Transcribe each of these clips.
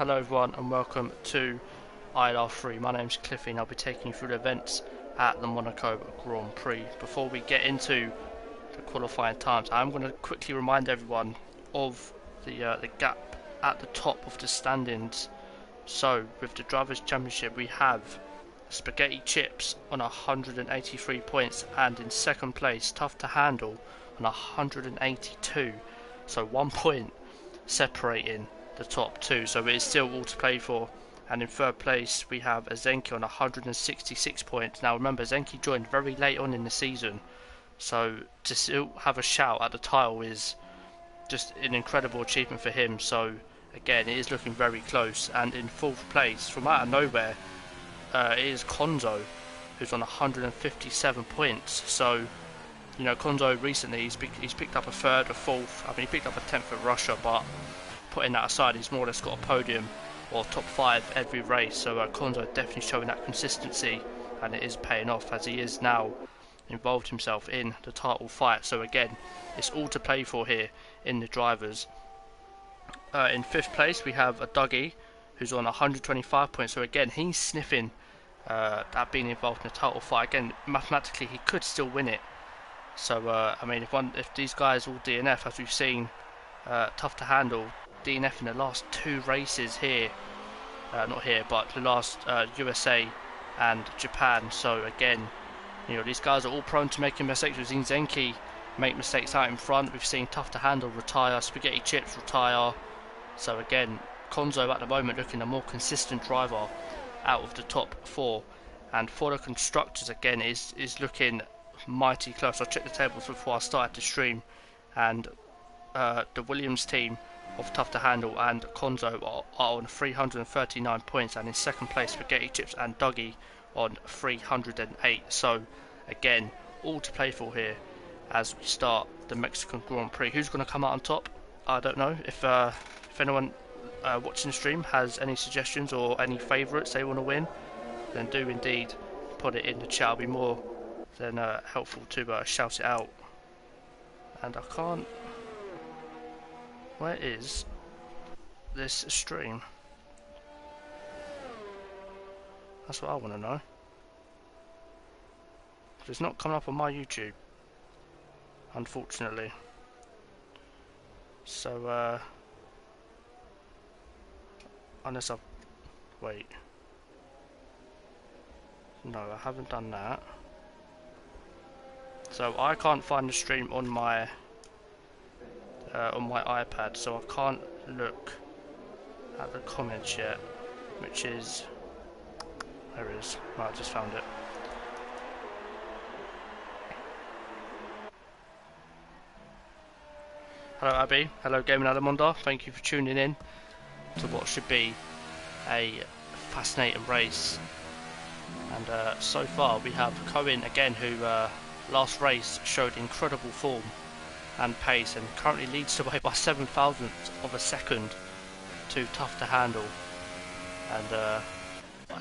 Hello everyone and welcome to ILR3. My name's Cliffy and I'll be taking you through the events at the Monaco Grand Prix. Before we get into the qualifying times, I'm going to quickly remind everyone of the gap at the top of the standings. So with the Drivers' Championship we have Spaghetti Chips on 183 points and in second place Tough to Handle on 182. So 1 point separating the top two, so it is still all to play for. And in third place we have Zenki on 166 points. Now remember, Zenki joined very late on in the season, so to still have a shout at the title is just an incredible achievement for him. So again, it is looking very close. And in fourth place, from out of nowhere, it is Konzo, who's on 157 points. So you know, Konzo recently he's picked up a third, a fourth. I mean, he picked up a 10th at Russia, but putting that aside, he's more or less got a podium or top 5 every race. So Konzo definitely showing that consistency, and it is paying off as he is now involved himself in the title fight. So again, it's all to play for here in the drivers. In fifth place we have a Dougie who's on 125 points. So again, he's sniffing that being involved in the title fight. Again, mathematically he could still win it. So I mean, if these guys all DNF, as we've seen, Tough to Handle DNF in the last 2 races here, not here, but the last USA and Japan. So again, you know, these guys are all prone to making mistakes. We've seen Zenki make mistakes out in front. We've seen Tough to Handle retire, Spaghetti Chips retire. So again, Konzo at the moment looking a more consistent driver out of the top 4. And for the constructors, again, is looking mighty close. I checked the tables before I started the stream, and the Williams team of Tough to Handle and Konzo are on 339 points, and in second place Spaghetti Chips and Dougie on 308. So again, all to play for here as we start the Mexican Grand Prix. Who's going to come out on top? I don't know. If anyone watching the stream has any suggestions or any favourites they want to win, then do indeed put it in the chat. It'll be more than helpful to shout it out. And I can't... Where is this stream? That's what I want to know. It's not coming up on my YouTube, unfortunately. So, unless I've... Wait. No, I haven't done that. So I can't find the stream on my iPad, so I can't look at the comments yet, which is... There it is. Right, I just found it. Hello Abby, hello Gaming Alamonda, thank you for tuning in to what should be a fascinating race. And so far we have Cohen again, who last race showed incredible form and pace, and currently leads the way by 7,000ths of a second to Tough to Handle. And a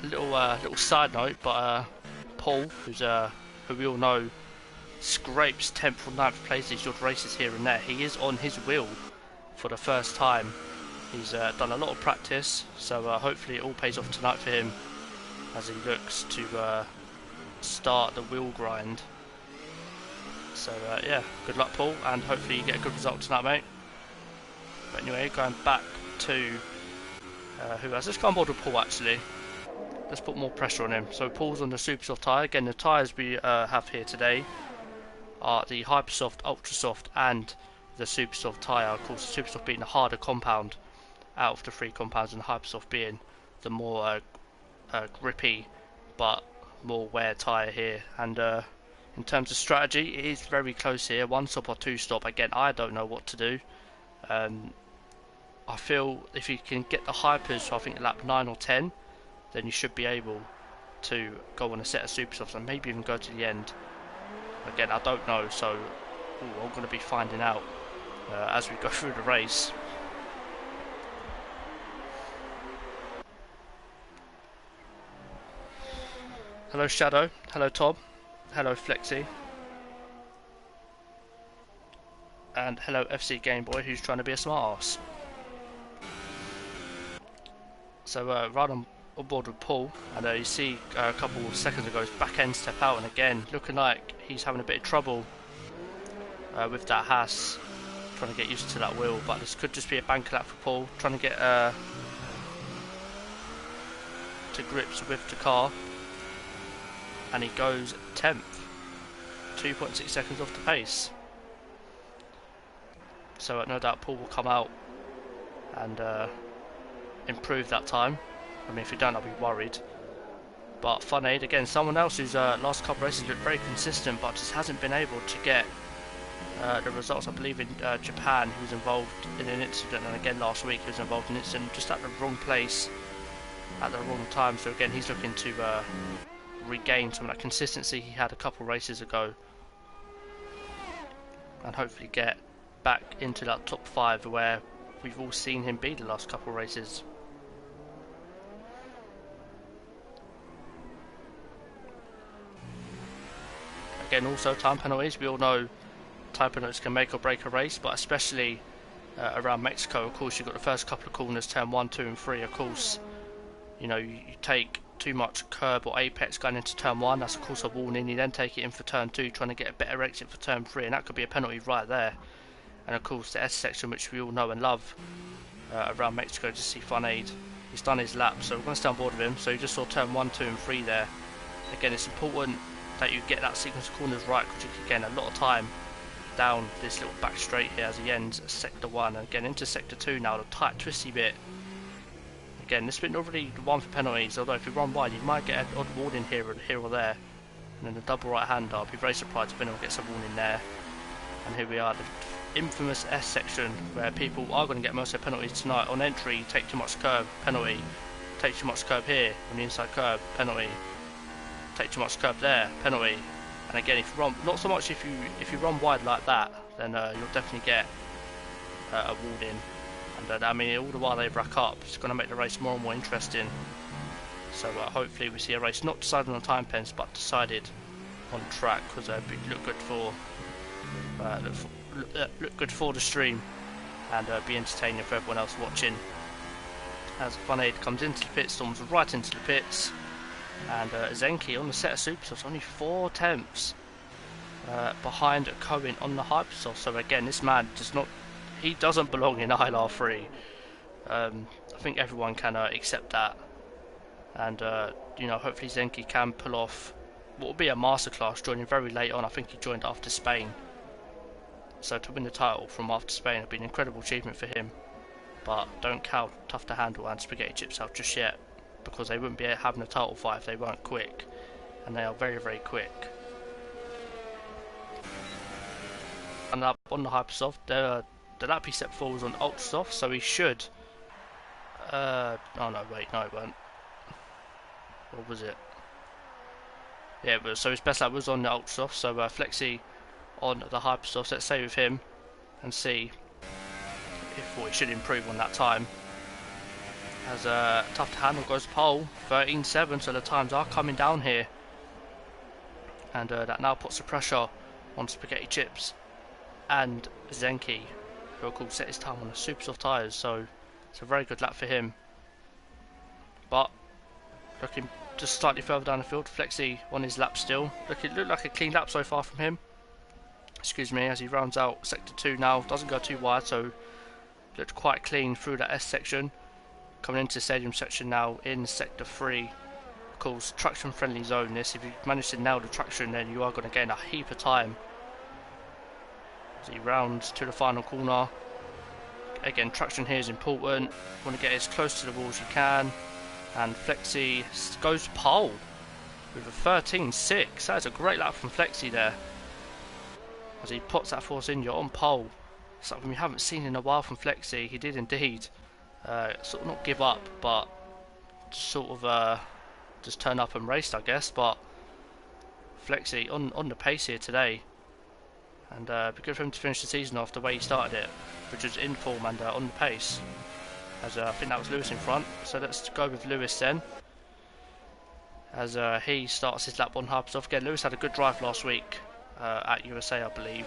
little side note, but Paul, who we all know scrapes 10th or 9th place these odd races here and there, he is on his wheel for the first time. He's done a lot of practice, so hopefully it all pays off tonight for him as he looks to start the wheel grind. So yeah, good luck Paul, and hopefully you get a good result tonight, mate. But anyway, going back to who else? Let's go on board with Paul actually. Let's put more pressure on him. So Paul's on the Super Soft tyre. Again, the tyres we have here today are the Hypersoft, Ultra Soft and the Super Soft tyre. Of course, the Super Soft being the harder compound out of the 3 compounds, and the Hypersoft being the more grippy but more wear tyre here. And in terms of strategy, it is very close here. 1 stop or 2 stop. Again, I don't know what to do. I feel if you can get the hypers, so I think lap 9 or 10, then you should be able to go on a set of super softs and maybe even go to the end. Again, I don't know, so I'm going to be finding out as we go through the race. Hello Shadow, hello Tom, hello Flexi, and hello FC Game Boy, who's trying to be a smart ass. right on board with Paul, and you see a couple of seconds ago his back end step out, and again looking like he's having a bit of trouble with that Haas, trying to get used to that wheel. But this could just be a banker lap for Paul, trying to get to grips with the car, and he goes 10th, 2.6 seconds off the pace. So no doubt Paul will come out and improve that time. I mean, if he don't, I'll be worried. But Fun Aid, again, someone else whose last couple of races looked very consistent, but just hasn't been able to get the results. I believe in Japan, he was involved in an incident, and again last week he was involved in an incident, just at the wrong place at the wrong time. So again, he's looking to regain some of that consistency he had a couple races ago, and hopefully get back into that top 5 where we've all seen him be the last couple of races. Again, also time penalties. We all know time penalties can make or break a race, but especially around Mexico. Of course, you've got the first couple of corners, turn 1, 2 and 3. Of course, you know, you take too much curb or apex going into turn 1, that's of course a warning. You then take it in for turn 2, trying to get a better exit for turn 3, and that could be a penalty right there. And of course the S section, which we all know and love around Mexico, to see Fun Aid, he's done his lap, so we're going to stay on board with him. So you just saw turn 1, 2 and 3 there. Again, it's important that you get that sequence of corners right, because you can gain a lot of time down this little back straight here as he ends sector 1, and again into sector 2 now, the tight twisty bit. Again, this bit not really the one for penalties, although if you run wide you might get an odd warning here or there. And then the double right hander, I'll be very surprised if anyone gets a warning there. And here we are, the infamous S section, where people are going to get most of their penalties tonight. On entry, take too much curb, penalty. Take too much curb here on the inside curb, penalty. Take too much curb there, penalty. And again, if you run, not so much if you run wide like that, then you'll definitely get a warning. And I mean, all the while they rack up, it's going to make the race more and more interesting. So hopefully we see a race not decided on time pens, but decided on track, because it look good for look good for the stream, and be entertaining for everyone else watching. As Fun Aid comes into the pit, storms right into the pits, and Zenki on the set of supersofts, only 4 tenths behind Cohen on the hypersoft. So again, this man he doesn't belong in ILR3. I think everyone can accept that, and you know, hopefully Zenki can pull off what will be a masterclass, joining very late on. I think he joined after Spain, so to win the title from after Spain would be an incredible achievement for him. But don't count Tough to Handle and Spaghetti Chips out just yet, because they wouldn't be having a title fight if they weren't quick, and they are very, very quick. And up on the hypersoft, the lap he set forward was on ultra soft, so he should. Oh no, wait, no, it won't. What was it? Yeah, it was. So his best lap was on the ultra soft. So Flexi on the hypersoft. Let's stay with him and see if he should improve on that time. As Tough to Handle goes pole, 13.7. So the times are coming down here, and that now puts the pressure on Spaghetti Chips and Zenki, who of course set his time on the super soft tyres. So it's a very good lap for him. But looking just slightly further down the field, Flexi on his lap still. Looked like a clean lap so far from him. Excuse me, as he rounds out sector 2 now. Doesn't go too wide, so looked quite clean through that S section. Coming into the stadium section now in sector 3. Of course, traction friendly zone this. If you manage to nail the traction, then you are going to gain a heap of time. As he rounds to the final corner. Again, traction here is important. Want to get as close to the wall as you can. And Flexi goes pole with a 13.6. That is a great lap from Flexi there, as he puts that Force India on pole. Something we haven't seen in a while from Flexi. He did indeed sort of not give up, but just sort of just turn up and raced, I guess. But Flexi on the pace here today, and it'd be good for him to finish the season off the way he started it, which was in form and on the pace. As I think that was Lewis in front, so let's go with Lewis then, as he starts his lap on hypersoft. Again, Lewis had a good drive last week at USA, I believe.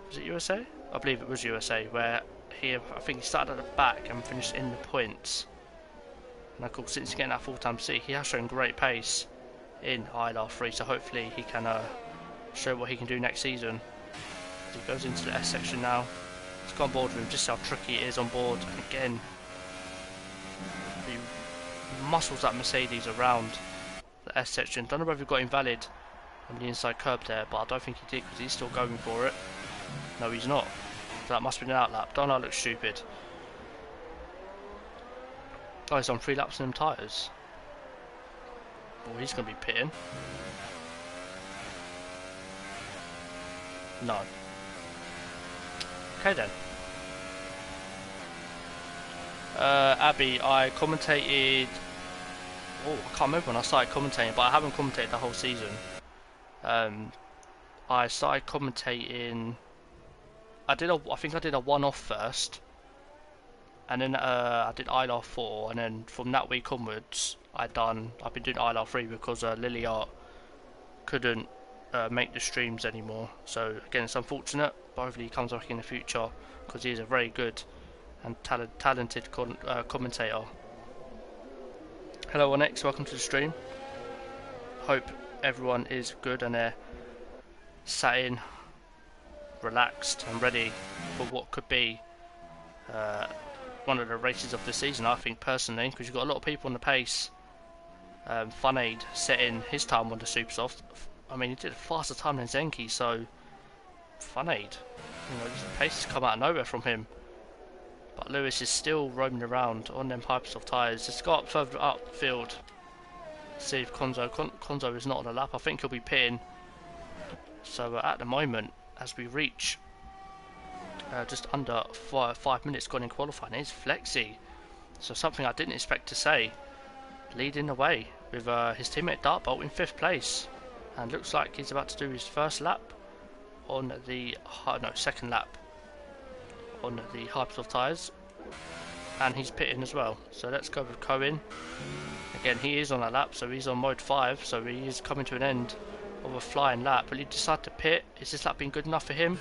Was it USA? I believe it was USA, where I think he started at the back and finished in the points. And of course, since getting that full-time seat, he has shown great pace in ILR3, so hopefully he can show what he can do next season. As he goes into the S section now. Let's go on board with him, just how tricky it is on board. And again, he muscles that Mercedes around the S section. Don't know whether he got invalid on the inside curb there, but I don't think he did because he's still going for it. No, he's not. So that must have been an outlap. Don't I look stupid? Oh, he's on 3 laps in them tyres. Oh, he's going to be pitting. No. Okay then. Abby, I commentated. Oh, I can't remember when I started commentating, but I haven't commentated the whole season. I started commentating. I think I did a one-off first, and then I did ILR4, and then from that week onwards, I've been doing ILR3 because Liliart couldn't make the streams anymore. So again, it's unfortunate, but hopefully he comes back in the future because he is a very good and talented commentator. Hello Onyx, welcome to the stream. Hope everyone is good and they're sat in, relaxed and ready for what could be one of the races of the season, I think personally, because you've got a lot of people on the pace. Funaid setting his time on the super soft. I mean, he did a faster time than Zenki, so Funaid, you know, the pace has come out of nowhere from him. But Lewis is still roaming around on them Hypersoft tyres. Just got up further upfield. See if Konzo is not on the lap. I think he'll be pitting. So at the moment, as we reach just under 5 minutes gone in qualifying, it's Flexi. So something I didn't expect to say. Leading the way with his teammate Dartbolt in 5th place. And looks like he's about to do his first lap on the... no, second lap on the Hypersoft tyres. And he's pitting as well. So let's go with Cohen. Again, he is on a lap, so he's on mode 5. So he is coming to an end of a flying lap. Will he decide to pit? Is this lap been good enough for him?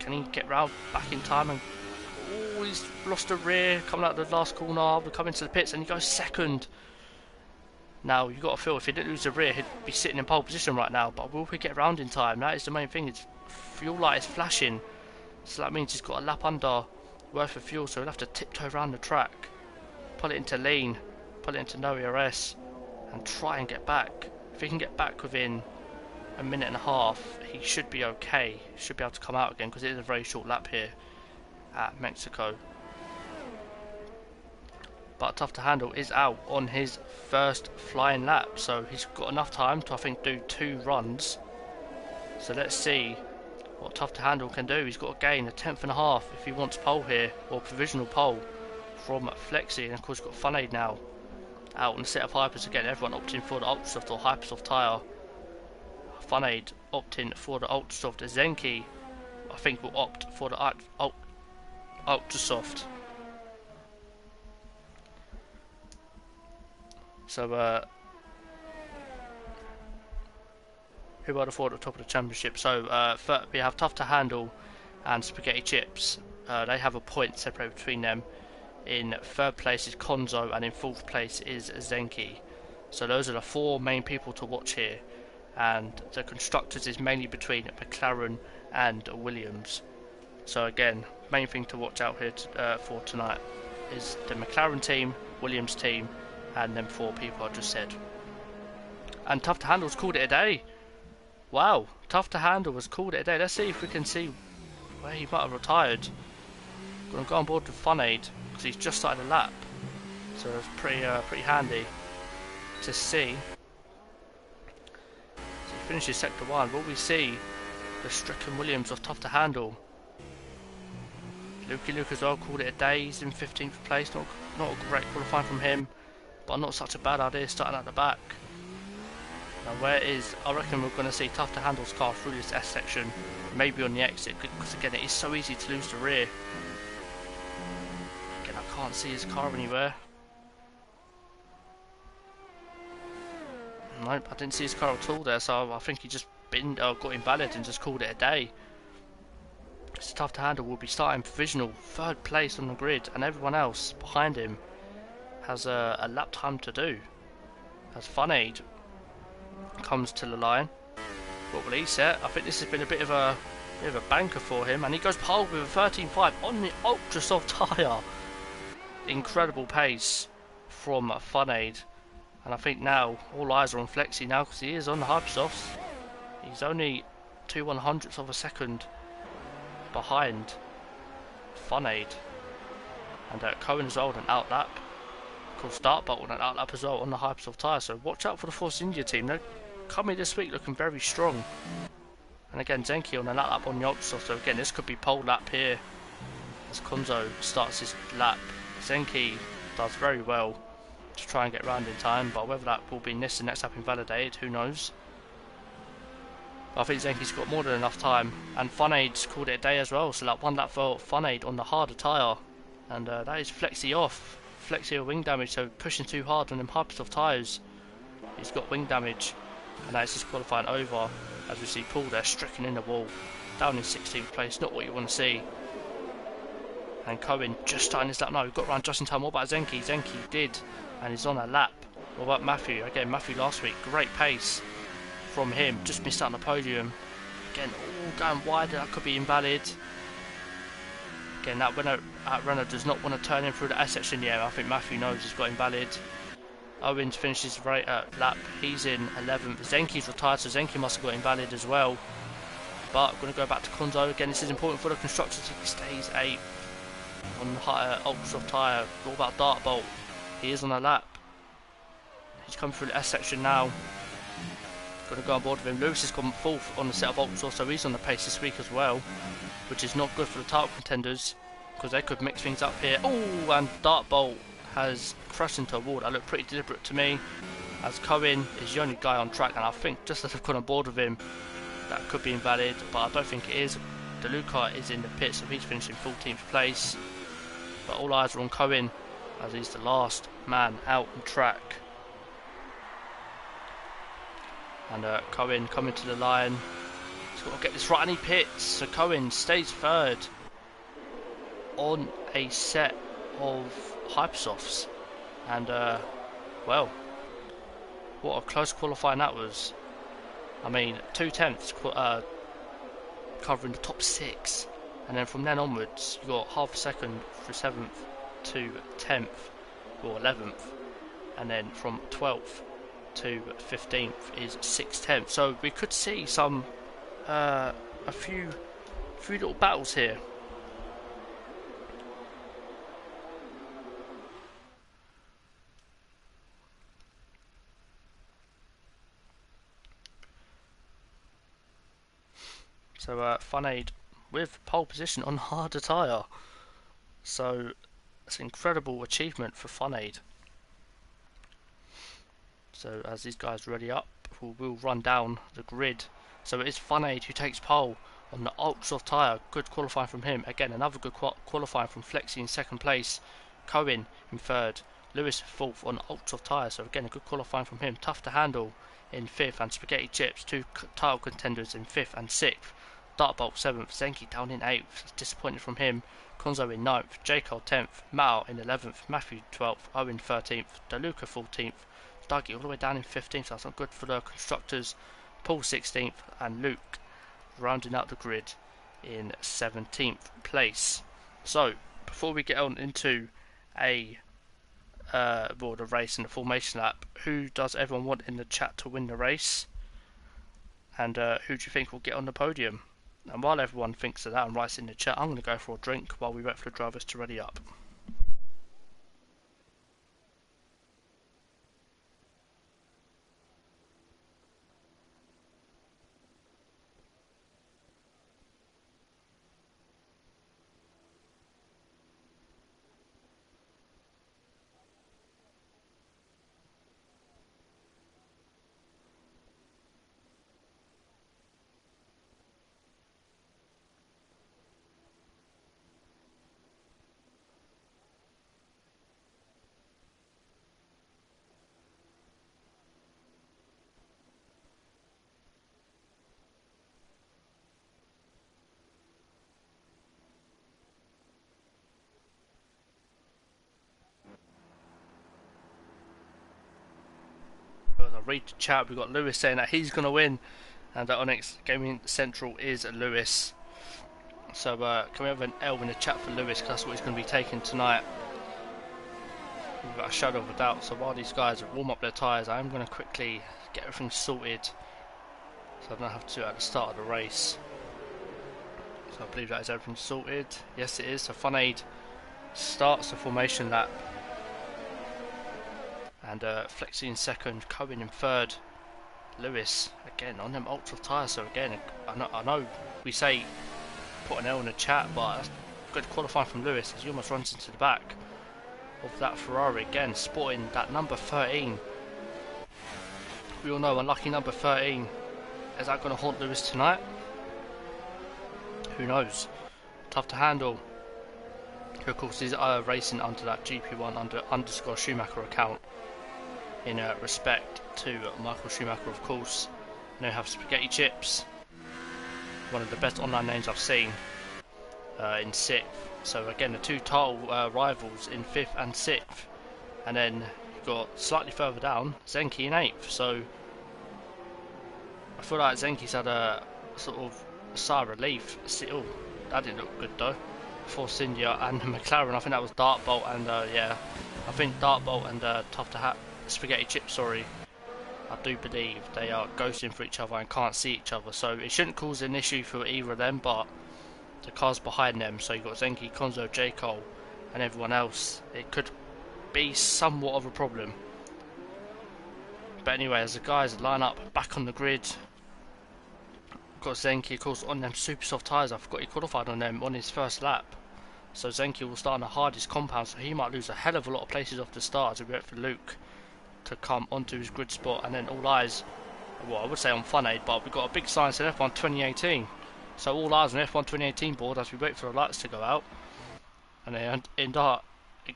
Can he get round back in time? And oh, he's lost a rear coming out of the last corner. We're coming to the pits and he goes second. Now you've got to feel if he didn't lose the rear, he'd be sitting in pole position right now. But will he get round in time? That is the main thing. His fuel light is flashing, so that means he's got a lap under worth of fuel. So he'll have to tiptoe around the track, pull it into lean, pull it into no ERS, and try and get back. If he can get back within a minute and a half, he should be okay. He should be able to come out again because it is a very short lap here at Mexico. But Tough to Handle is out on his first flying lap, so he's got enough time to, I think, do 2 runs. So let's see what Tough to Handle can do. He's got to gain a 10th and a half if he wants pole here, or provisional pole from Flexi. And of course, he's got Funaid now out on the set of Hypers again. Everyone opting for the Ultrasoft or Hypersoft tyre. Funaid opting for the Ultrasoft. Zenki, I think, will opt for the Ultrasoft. So, who are the 4 at the top of the championship? So, we have Tough to Handle and Spaghetti Chips. They have a point separated between them. In 3rd place is Konzo, and in 4th place is Zenki. So those are the 4 main people to watch here. And the constructors is mainly between McLaren and Williams. So again, main thing to watch out here for tonight is the McLaren team, Williams team, and them 4 people I just said. And Tough to Handle's called it a day. Wow, Tough to Handle has called it a day. Let's see if we can see where he might have retired. Gonna go on board with Funaid because he's just started a lap, so it's pretty handy to see. So he finishes sector 1. Will we see the stricken Williams of Tough to Handle? Lukey Luke as well called it a day. He's in 15th place. Not a great qualifying from him, but not such a bad idea starting at the back. Now I reckon we're going to see Tough to Handle's car through this S section, maybe on the exit, because again it is so easy to lose the rear. Again, I can't see his car anywhere. Nope, I didn't see his car at all there, so I think he just got invalid and just called it a day. It's Tough to Handle will be starting provisional 3rd place on the grid, and everyone else behind him has a lap time to do. As Funaid comes to the line, what will he set? I think this has been a bit of a banker for him, and he goes pole with a 13.5 on the ultra soft tyre. Incredible pace from Funaid, and I think now all eyes are on Flexi now because he is on the hypersofts. He's only 2/100ths of a second behind Funaid, and Cohen as well on an outlap. Of course, Dartbolt on an outlap as well on the hypersoft tyre. So watch out for the Force India team. They're coming this week looking very strong. And again, Zenki on an outlap on the ultrasoft. So again, this could be pole lap here as Konzo starts his lap. Zenki does very well to try and get round in time, but whether that will be in this and next lap invalidated, who knows. But I think Zenki's got more than enough time, and Funaid's called it a day as well, so like one lap for Funaid on the harder tyre, and that is Flexi off. Flexi with wing damage, so pushing too hard on them hypersoft tyres, he's got wing damage, and that is his qualifying over. As we see Paul there stricken in the wall, down in 16th place, not what you want to see. And Cohen just starting his lap now. We've got around just in time. What about Zenki? Zenki did, and he's on a lap. What about Matthew? Again, Matthew last week, great pace from him. Just missed out on the podium. Again, all going wide. That could be invalid. Again, that runner does not want to turn in through the S section. Yeah, I think Matthew knows he's got invalid. Owens finishes right lap. He's in 11th. Zenki's retired, so Zenki must have got invalid as well. But I'm going to go back to Konzo. Again, this is important for the constructors. He stays 8th. On the ultra soft tyre. All about Dartbolt. He is on a lap. He's coming through the S section now. Going to go on board with him. Lewis has gone 4th on the set of ultra soft, so he's on the pace this week as well, which is not good for the title contenders because they could mix things up here. Oh, and Dartbolt has crashed into a wall. That looked pretty deliberate to me, as Cohen is the only guy on track, and I think just as I've gone on board with him, that could be invalid, but I don't think it is. DeLuca is in the pit, so he's finishing 14th place. But all eyes are on Cohen, as he's the last man out on track. And Cohen coming to the line. He's got to get this right, and he pits. So Cohen stays 3rd on a set of hypersofts. And, well, what a close qualifying that was. I mean, 2/10 covering the top 6. And then from then onwards, you got half a second from 7th to 10th, or 11th, and then from 12th to 15th is 6/10. So we could see some, a few little battles here. So Funaid with pole position on harder tyre. So it's an incredible achievement for Funaid. So as these guys ready up, we'll run down the grid. So it is Funaid who takes pole on the ultra soft tyre. Good qualifying from him. Again, another good qualifying from Flexi in 2nd place. Cohen in 3rd. Lewis 4th on ultra soft tyre. So again, a good qualifying from him. Tough to handle in 5th, and Spaghetti Chips, 2 title contenders in 5th and 6th. Dartbolt 7th, Zenki down in 8th, disappointed from him. Konzo in 9th, Jacob 10th, Mao in 11th, Matthew 12th, Owen 13th, DeLuca 14th, Dougie all the way down in 15th, so that's not good for the constructors. Paul 16th, and Luke rounding out the grid in 17th place. So, before we get on into the race and the formation lap, who does everyone want in the chat to win the race? And who do you think will get on the podium? And while everyone thinks of that and writes in the chat, I'm going to go for a drink while we wait for the drivers to ready up. read the chat. We've got Lewis saying that he's going to win, and that Onyx Gaming Central is Lewis. So can we have an L in the chat for Lewis, because that's what he's going to be taking tonight, without a shadow of a doubt. So while these guys warm up their tyres, I'm going to quickly get everything sorted, so I don't have to at the start of the race. So I believe that is everything sorted. Yes, it is. So Funaid starts the formation lap, and Flexi in second, Cohen in third, Lewis again on them ultra tyres. So again, I know we say put an L in the chat, but that's good qualifying from Lewis as he almost runs into the back of that Ferrari again, sporting that number 13. We all know unlucky number 13. Is that going to haunt Lewis tonight? Who knows? Tough to handle. Who of course is racing under that GP1 underscore Schumacher account, in respect to Michael Schumacher, of course. Now have Spaghetti Chips, one of the best online names I've seen, in 6th. So again, the two title rivals in 5th and 6th, and then you've got slightly further down Zenki in 8th. So I feel like Zenki's had a sort of sigh of relief. Oh, that didn't look good though. Force India and McLaren. I think that was Dartbolt and yeah, I think Dartbolt and Tough to Hat Spaghetti Chip, sorry, I do believe they are ghosting for each other and can't see each other, so it shouldn't cause an issue for either of them, but the cars behind them, so you've got Zenki, Konzo, J. Cole and everyone else, it could be somewhat of a problem. But anyway, as the guys line up back on the grid, got Zenki of course on them super soft tyres. I forgot he qualified on them on his first lap, so Zenki will start on the hardest compound, so he might lose a hell of a lot of places off the start as we wait for Luke to come onto his grid spot. And then all eyes, well, I would say on Funaid, but we've got a big sign in F1 2018, so all eyes on F1 2018 board as we wait for the lights to go out. And then in Dart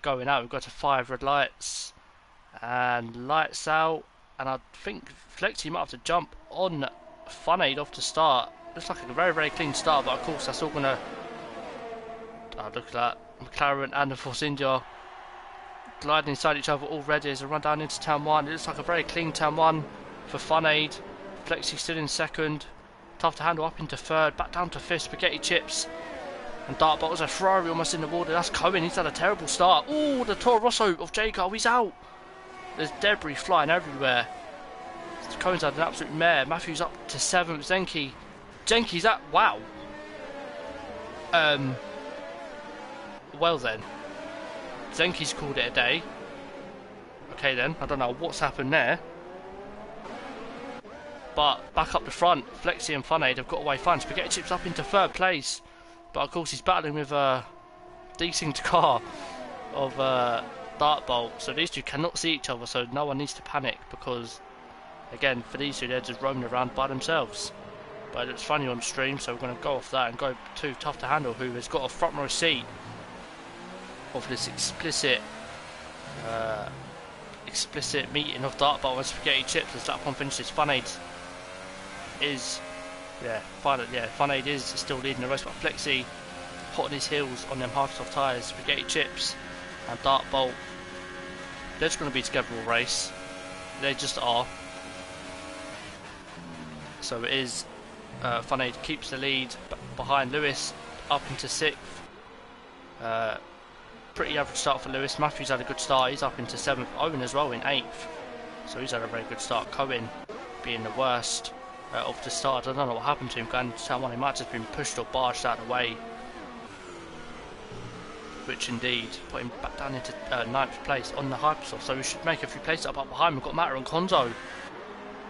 going out, we've got to 5 red lights and lights out, and I think Flexi might have to jump on Funaid off the start. Looks like a very, very clean start, but of course that's all gonna look at that, McLaren and the Force India gliding inside each other already as they run down into turn 1. It looks like a very clean turn 1 for Funaid. Flexi still in second, Tough to handle up into third, back down to 5th, Spaghetti Chips and Dartbolt. Was a Ferrari almost in the water. That's Cohen, he's had a terrible start. Oh, the Toro Rosso of J-Car, he's out. There's debris flying everywhere. Cohen's had an absolute mare. Matthews up to 7th, Zenki's at, wow. Well then, Zenki's called it a day. Okay then, I don't know what's happened there. But back up the front, Flexi and Funaid have got away fine. Spaghetti Chips up into 3rd place, but of course he's battling with a decent car of Dartbolt. So these two cannot see each other, so no one needs to panic, because again, for these two, they're just roaming around by themselves. But it looks funny on stream, so we're going to go off that and go to Tough to Handle, who has got a front row seat of this explicit meeting of Dartbolt and Spaghetti Chips as lap 1 finishes. Funaid is, Funaid is still leading the race, but Flexi hot on his heels on them half soft tyres. Spaghetti Chips and Dartbolt, they're just going to be together all race. They just are. So it is Funaid keeps the lead behind Lewis up into 6th. Pretty average start for Lewis. Matthews had a good start, he's up into 7th. Owen as well in 8th, so he's had a very good start. Cohen being the worst of the start. I don't know what happened to him going into turn 1. He might have just been pushed or barged out of the way, which indeed put him back down into 9th place on the Hypersoft. So we should make a few places up behind. We've got Matter and Konzo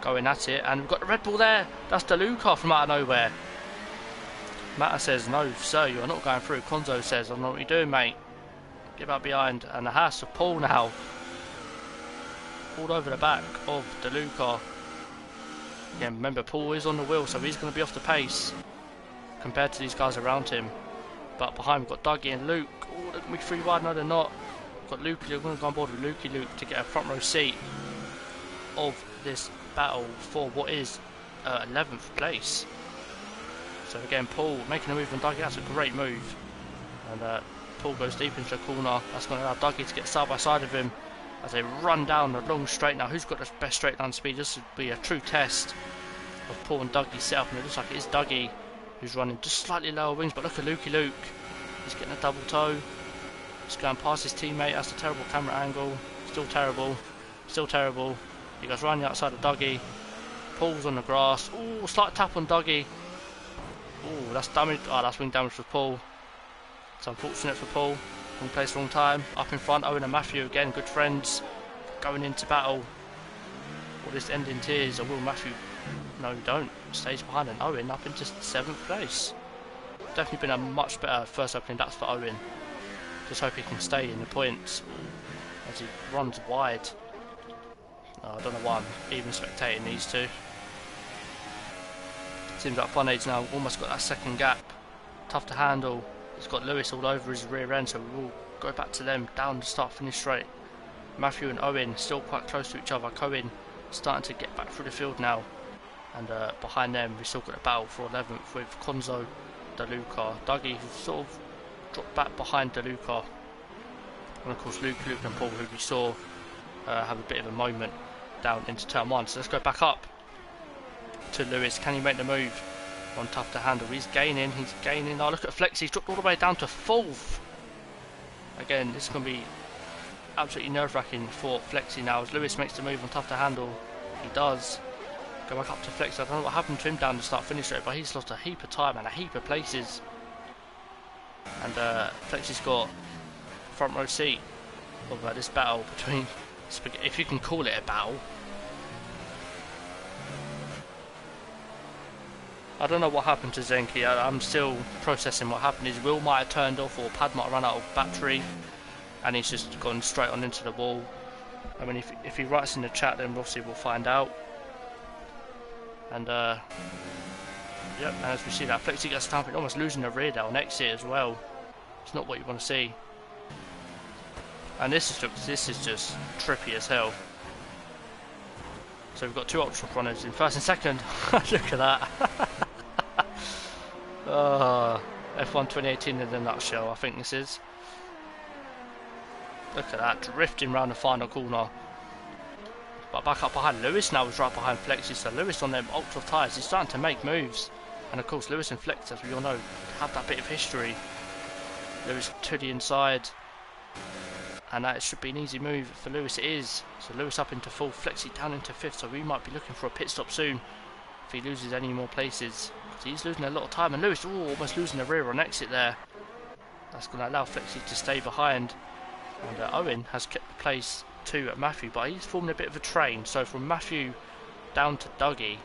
going at it, and we've got the Red Bull there. That's DeLuca from out of nowhere. Matter says, no sir, you're not going through. Konzo says, I don't know what you're doing, mate. Get back behind. And the Haas of Paul now all over the back of DeLuca. Again, remember, Paul is on the wheel, so he's going to be off the pace compared to these guys around him. But behind we've got Dougie and Luke. Oh, they're going to be 3 wide. No, they're not. We've got Luke. We're going to go on board with Lukey Luke to get a front row seat of this battle for what is 11th place. So again, Paul making a move on Dougie. That's a great move. And Paul goes deep into the corner. That's going to allow Dougie to get side by side of him. as they run down the long straight. Now, who's got the best straight line speed? This would be a true test of Paul and Dougie's setup, and it looks like it is Dougie who's running just slightly lower wings. But look at Lukey Luke, he's getting a double toe. He's going past his teammate. That's a terrible camera angle. Still terrible. Still terrible. He goes running outside of Dougie. Paul's on the grass. Ooh, slight tap on Dougie. Ooh, that's damage. Oh, that's wing damage for Paul. It's unfortunate for Paul. Wrong place, wrong time. Up in front, Owen and Matthew again, good friends. Going into battle. Will this end in tears, or will Matthew... No, don't. Stays behind, and Owen up into 7th place. Definitely been a much better first opening laps for Owen. Just hope he can stay in the points as he runs wide. I don't know why I'm even spectating these two. Seems like Funade's now almost got that second gap. Tough to handle. He's got Lewis all over his rear end, so we will go back to them down the start finish straight. Matthew and Owen still quite close to each other. Cohen starting to get back through the field now. And behind them we've still got a battle for 11th with Konzo, DeLuca, Dougie, who's sort of dropped back behind DeLuca. And of course Luke and Paul, who we saw have a bit of a moment down into turn 1. So let's go back up to Lewis. Can he make the move? One tough to handle. He's gaining. Oh, look at Flex. He's dropped all the way down to 4th. Again, this is going to be absolutely nerve-wracking for Flexi now as Lewis makes the move on tough to handle. He does. Go back up to Flex. I don't know what happened to him down the start finish rate, but he's lost a heap of time and a heap of places. And Flexi's got front row seat of this battle between, if you can call it a battle. I don't know what happened to Zenki. I'm still processing what happened. His wheel might have turned off, or pad might have run out of battery, and he's just gone straight on into the wall. I mean, if he writes in the chat, then obviously we'll find out. And yep, and as we see that Flexi gets stamping, almost losing the rear there on exit as well. It's not what you want to see. And this is just trippy as hell. So we've got two ultra runners in first and second. Look at that. F1 2018 in a nutshell, I think this is. Look at that, drifting round the final corner. But back up behind Lewis now is right behind Flexi. So Lewis on them ultra tyres, he's starting to make moves. And of course Lewis and Flex, as we all know, have that bit of history. Lewis to the inside. And that should be an easy move for Lewis, it is. So Lewis up into 4th, Flexi down into 5th, so we might be looking for a pit stop soon if he loses any more places. Because he's losing a lot of time, and Lewis almost losing the rear on exit there. That's going to allow Flexi to stay behind. And Owen has kept the place 2 at Matthew, but he's forming a bit of a train. So from Matthew down to Dougie,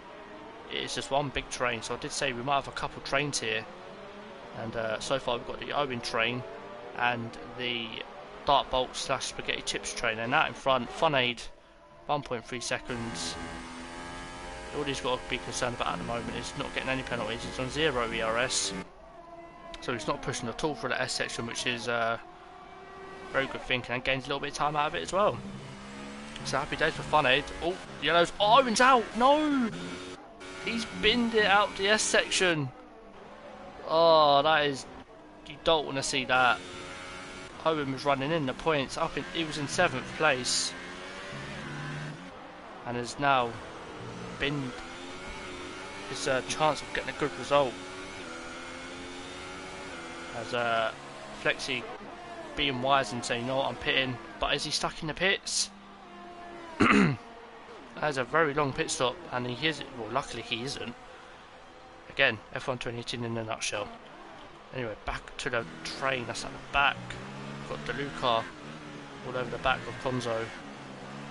it's just one big train. So I did say we might have a couple trains here. And so far we've got the Owen train and the Dart Bolt / Spaghetti Chips train, and that in front, Funade, 1.3 seconds. All he's got to be concerned about at the moment is not getting any penalties. He's on 0 ERS, so he's not pushing at all for the S section, which is very good thinking, and gains a little bit of time out of it as well. So happy days for Funade. Oh, yellows. Oh, Owen's out. No, he's binned it out the S section. Oh, that is, you don't want to see that. Owen was running in the points, he was in 7th place, and has now binned his chance of getting a good result. As Flexi being wise and saying, "No, I'm pitting," but is he stuck in the pits? That's a very long pit stop, and he is. Well, luckily he isn't. Again, F1 2018 in a nutshell. Anyway, back to the train. That's at the back. Got DeLuca all over the back of Konzo.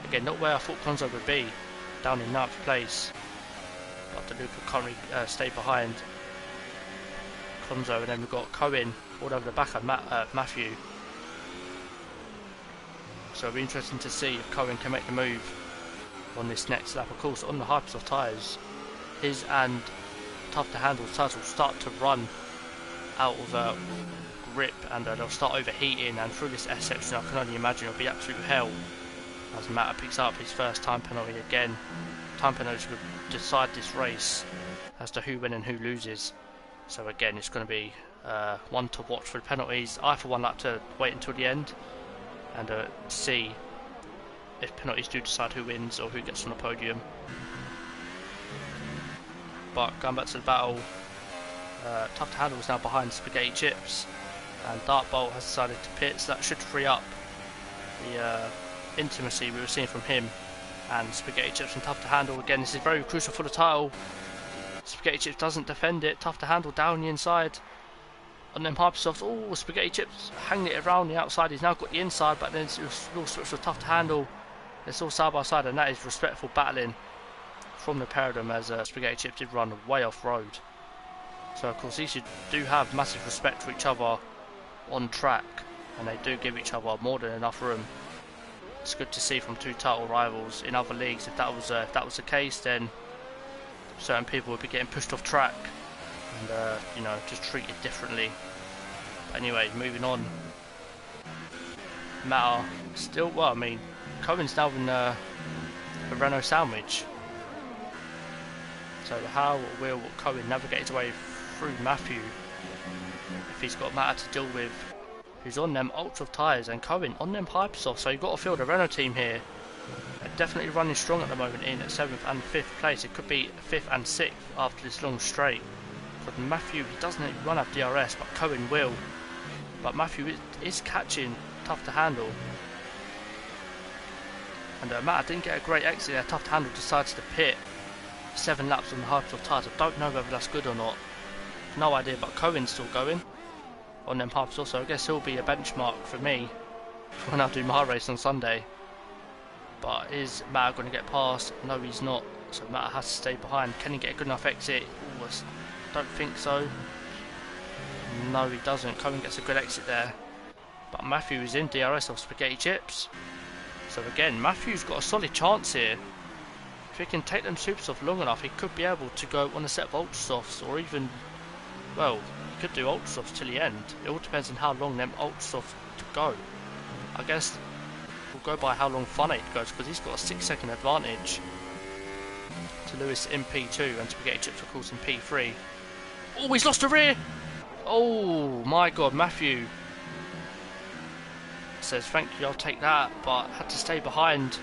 Again, not where I thought Konzo would be, down in 9th place. But DeLuca can't really stay behind Konzo, and then we've got Cohen all over the back of Matthew. So it'll be interesting to see if Cohen can make the move on this next lap. Of course, on the Hypersoft tyres, his and Tough to Handle tyres will start to run out of grip, and they'll start overheating, and through this S section I can only imagine it'll be absolute hell as Matt picks up his first time penalty again. Time penalties will decide this race as to who wins and who loses. So again, it's going to be one to watch for the penalties. I for one like to wait until the end and see if penalties do decide who wins or who gets on the podium. But going back to the battle, Tough to Handle is now behind Spaghetti Chips, and Dartbolt has decided to pit, so that should free up the intimacy we were seeing from him and Spaghetti Chips and Tough to Handle. Again, this is very crucial for the title. Spaghetti Chips doesn't defend it, Tough to Handle down the inside. On them Hypersofts, oh, Spaghetti Chips hanging it around the outside, he's now got the inside, but then it's all switched to Tough to Handle. It's all side by side, and that is respectful battling from the pair of them, as Spaghetti Chips did run way off road. So of course these do have massive respect for each other on track, and they do give each other more than enough room. It's good to see from two title rivals in other leagues. If that was the case, then certain people would be getting pushed off track and you know, just treated differently. But anyway, moving on. Matter still, well, I mean, Cohen's now in a Renault sandwich. So how will Cohen navigate his way through Matthew if he's got Matter to deal with, who's on them ultra tyres, and Cohen on them Hypersofts? So you've got to feel the Renault team here are definitely running strong at the moment in at 7th and 5th place. It could be 5th and 6th after this long straight. But Matthew, he doesn't run up DRS, but Cohen will. But Matthew is catching Tough to Handle. And Matter didn't get a great exit there. Tough to Handle decides to pit 7 laps on the Hypersoft tyres. I don't know whether that's good or not. No idea, but Cohen's still going on them Hypersoft, so I guess he'll be a benchmark for me when I do my race on Sunday. But is Matter going to get past? No, he's not. So Matter has to stay behind. Can he get a good enough exit? Ooh, I don't think so. No, he doesn't. Cohen gets a good exit there. But Matthew is in DRS of Spaghetti Chips. So again, Matthew's got a solid chance here. If he can take them super soft long enough, he could be able to go on a set of ultra softs, or even, well, he could do ultra softs till the end. It all depends on how long them ultra softs to go. I guess we'll go by how long Fun 8 goes, because he's got a 6-second advantage to Lewis in P2 and Spaghetti Chips of course in P3. Oh, he's lost a rear! Oh my god, Matthew says thank you, I'll take that, but had to stay behind.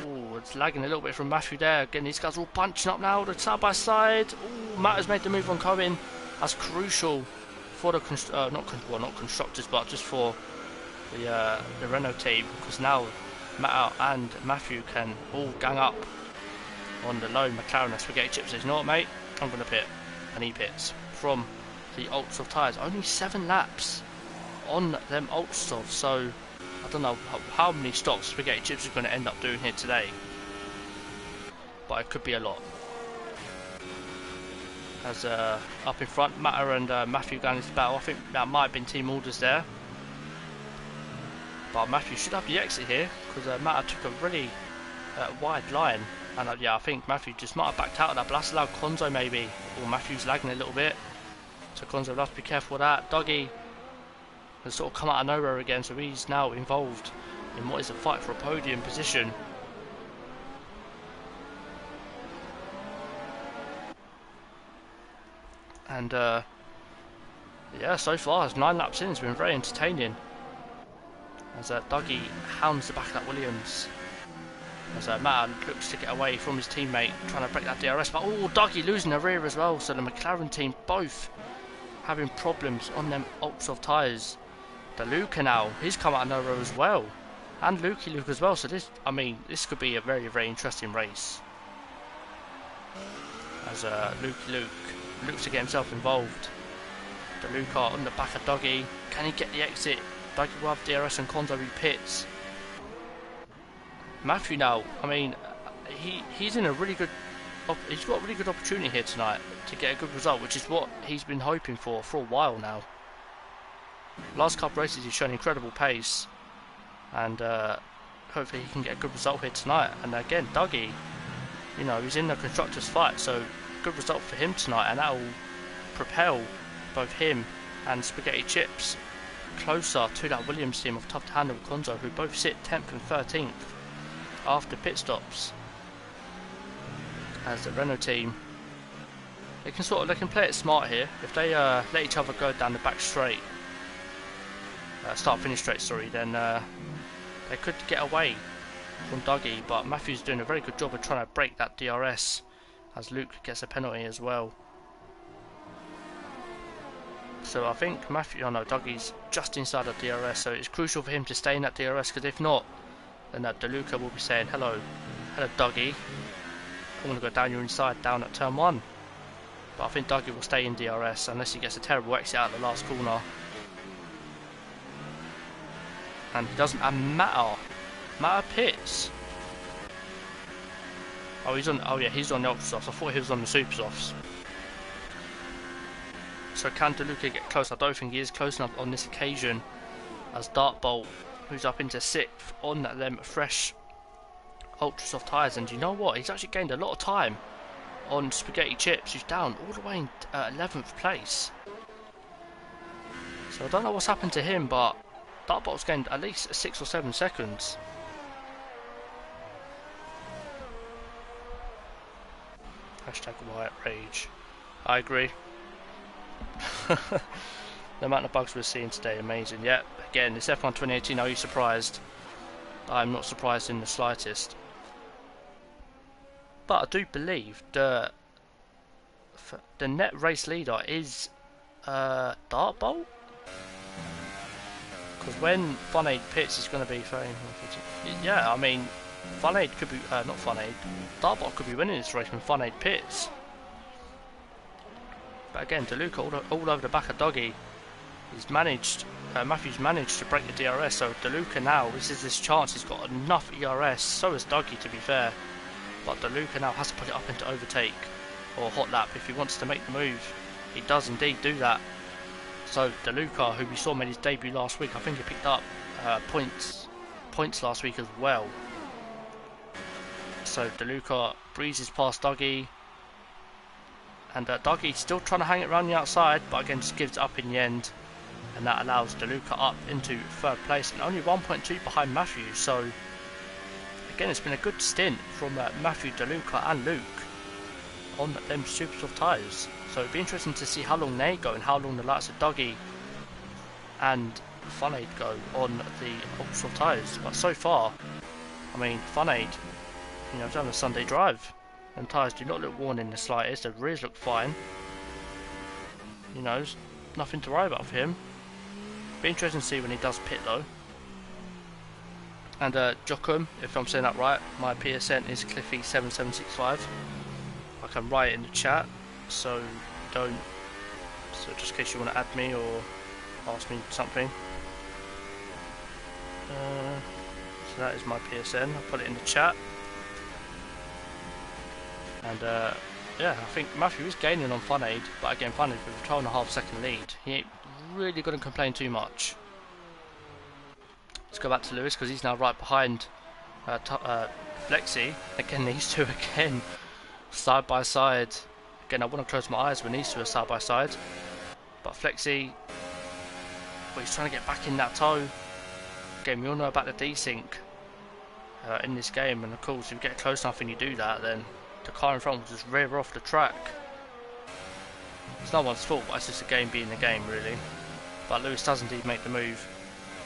Oh, it's lagging a little bit from Matthew there. Again, these guys are all bunching up now, they're side by side. Oh, Matter's made the move on Cohen. That's crucial for the not constructors, but just for the Renault team, because now Matter and Matthew can all gang up on the lone McLaren. And Spaghetti Chips says, you know what, mate, I'm going to pit, and he pits from the ultra soft tyres. Only 7 laps on them ultra soft, so I don't know how many stops Spaghetti Chips is going to end up doing here today, but it could be a lot. As up in front, Matter and Matthew going into battle. I think that might have been team orders there, but Matthew should have the exit here, because Matter took a really wide line, and yeah, I think Matthew just might have backed out of that, but that's allowed Konzo maybe, or Matthew's lagging a little bit, so Konzo will have to be careful with that. Dougie has sort of come out of nowhere again, so he's now involved in what is a fight for a podium position. And yeah, so far it's 9 laps in, it's been very entertaining as Dougie hounds the back of that Williams, as Matter looks to get away from his teammate trying to break that DRS, but oh, Dougie losing the rear as well. So the McLaren team both having problems on them ultra soft tyres. The Luca now, he's come out of nowhere as well, and Luke as well, so this, I mean, this could be a very, very interesting race, as Luke looks to get himself involved. The Luca on the back of Dougie, can he get the exit? Dougie will have DRS and Konzo pits. Matthew now, I mean, he's in a really good, he's got a really good opportunity here tonight to get a good result, which is what he's been hoping for a while now. Last couple of races he's shown incredible pace, and hopefully he can get a good result here tonight. And again, Dougie, you know, he's in the constructors fight, so good result for him tonight, and that will propel both him and Spaghetti Chips closer to that Williams team of Tough to Handle Konzo, who both sit 10th and 13th after pit stops. As the Renault team, they can play it smart here. If they let each other go down the back straight, start finish straight, sorry, then they could get away from Dougie, but Matthew's doing a very good job of trying to break that DRS as Luke gets a penalty as well. So I think Matthew, oh no, Dougie's just inside the DRS, so it's crucial for him to stay in that DRS, because if not, then DeLuca will be saying, hello Dougie, I'm going to go down your inside, down at turn 1. But I think Dougie will stay in DRS unless he gets a terrible exit out of the last corner. And it doesn't matter pits. Oh, he's on. Oh yeah, he's on the ultra softs. I thought he was on the super softs. So can DeLuca get close? I don't think he is close enough on this occasion, as Dartbolt, who's up into 6th on them fresh ultra soft tyres. And you know what? He's actually gained a lot of time on Spaghetti Chips, who's down all the way in 11th place. So I don't know what's happened to him, but Dartbolt's gained at least 6 or 7 seconds. Hashtag Riot Rage. I agree. The amount of bugs we're seeing today, amazing. Yep, again, it's F1 2018. Are you surprised? I'm not surprised in the slightest. But I do believe the net race leader is Dartbolt. Because when Funaid pits, is going to be 13, 14. Yeah, I mean, Funaid could be not Funaid. Dartbolt could be winning this race when Funaid pits. But again, DeLuca all over the back of Dougie. He's managed. Matthew's managed to break the DRS. So DeLuca now, this is his chance. He's got enough ERS. So has Dougie, to be fair. But DeLuca now has to put it up into overtake or hot lap if he wants to make the move. He does indeed do that. So DeLuca, who we saw made his debut last week, I think he picked up points last week as well. So DeLuca breezes past Dougie, and Dougie's still trying to hang it around the outside, but again just gives it up in the end, and that allows DeLuca up into 3rd place and only 1.2 behind Matthew. So again, it's been a good stint from Matthew, DeLuca and Luke on them super soft tyres. So it'd be interesting to see how long they go and how long the likes of Dougie and Funaid go on the ultra soft tyres. But so far, I mean, Funaid, you know, done a Sunday drive. And tyres do not look worn in the slightest. The rears look fine. You know, there's nothing to worry about for him. Be interesting to see when he does pit though. And Jokum, if I'm saying that right, my PSN is Cliffy7765. I can write it in the chat, so just in case you want to add me or ask me something. So that is my PSN. I'll put it in the chat. And yeah, I think Matthew is gaining on Funaid, but again, Funaid with a 12.5 second lead. He ain't really going to complain too much. Let's go back to Lewis, because he's now right behind Flexi. Again, these two again, side by side. Again, I want to close my eyes when these two are side by side. But Flexi, well, he's trying to get back in that toe. Again, we all know about the desync in this game, and of course, if you get close enough and you do that, then the car in front will just rear off the track. It's no one's fault, but it's just a game being a game, really. But Lewis does indeed make the move,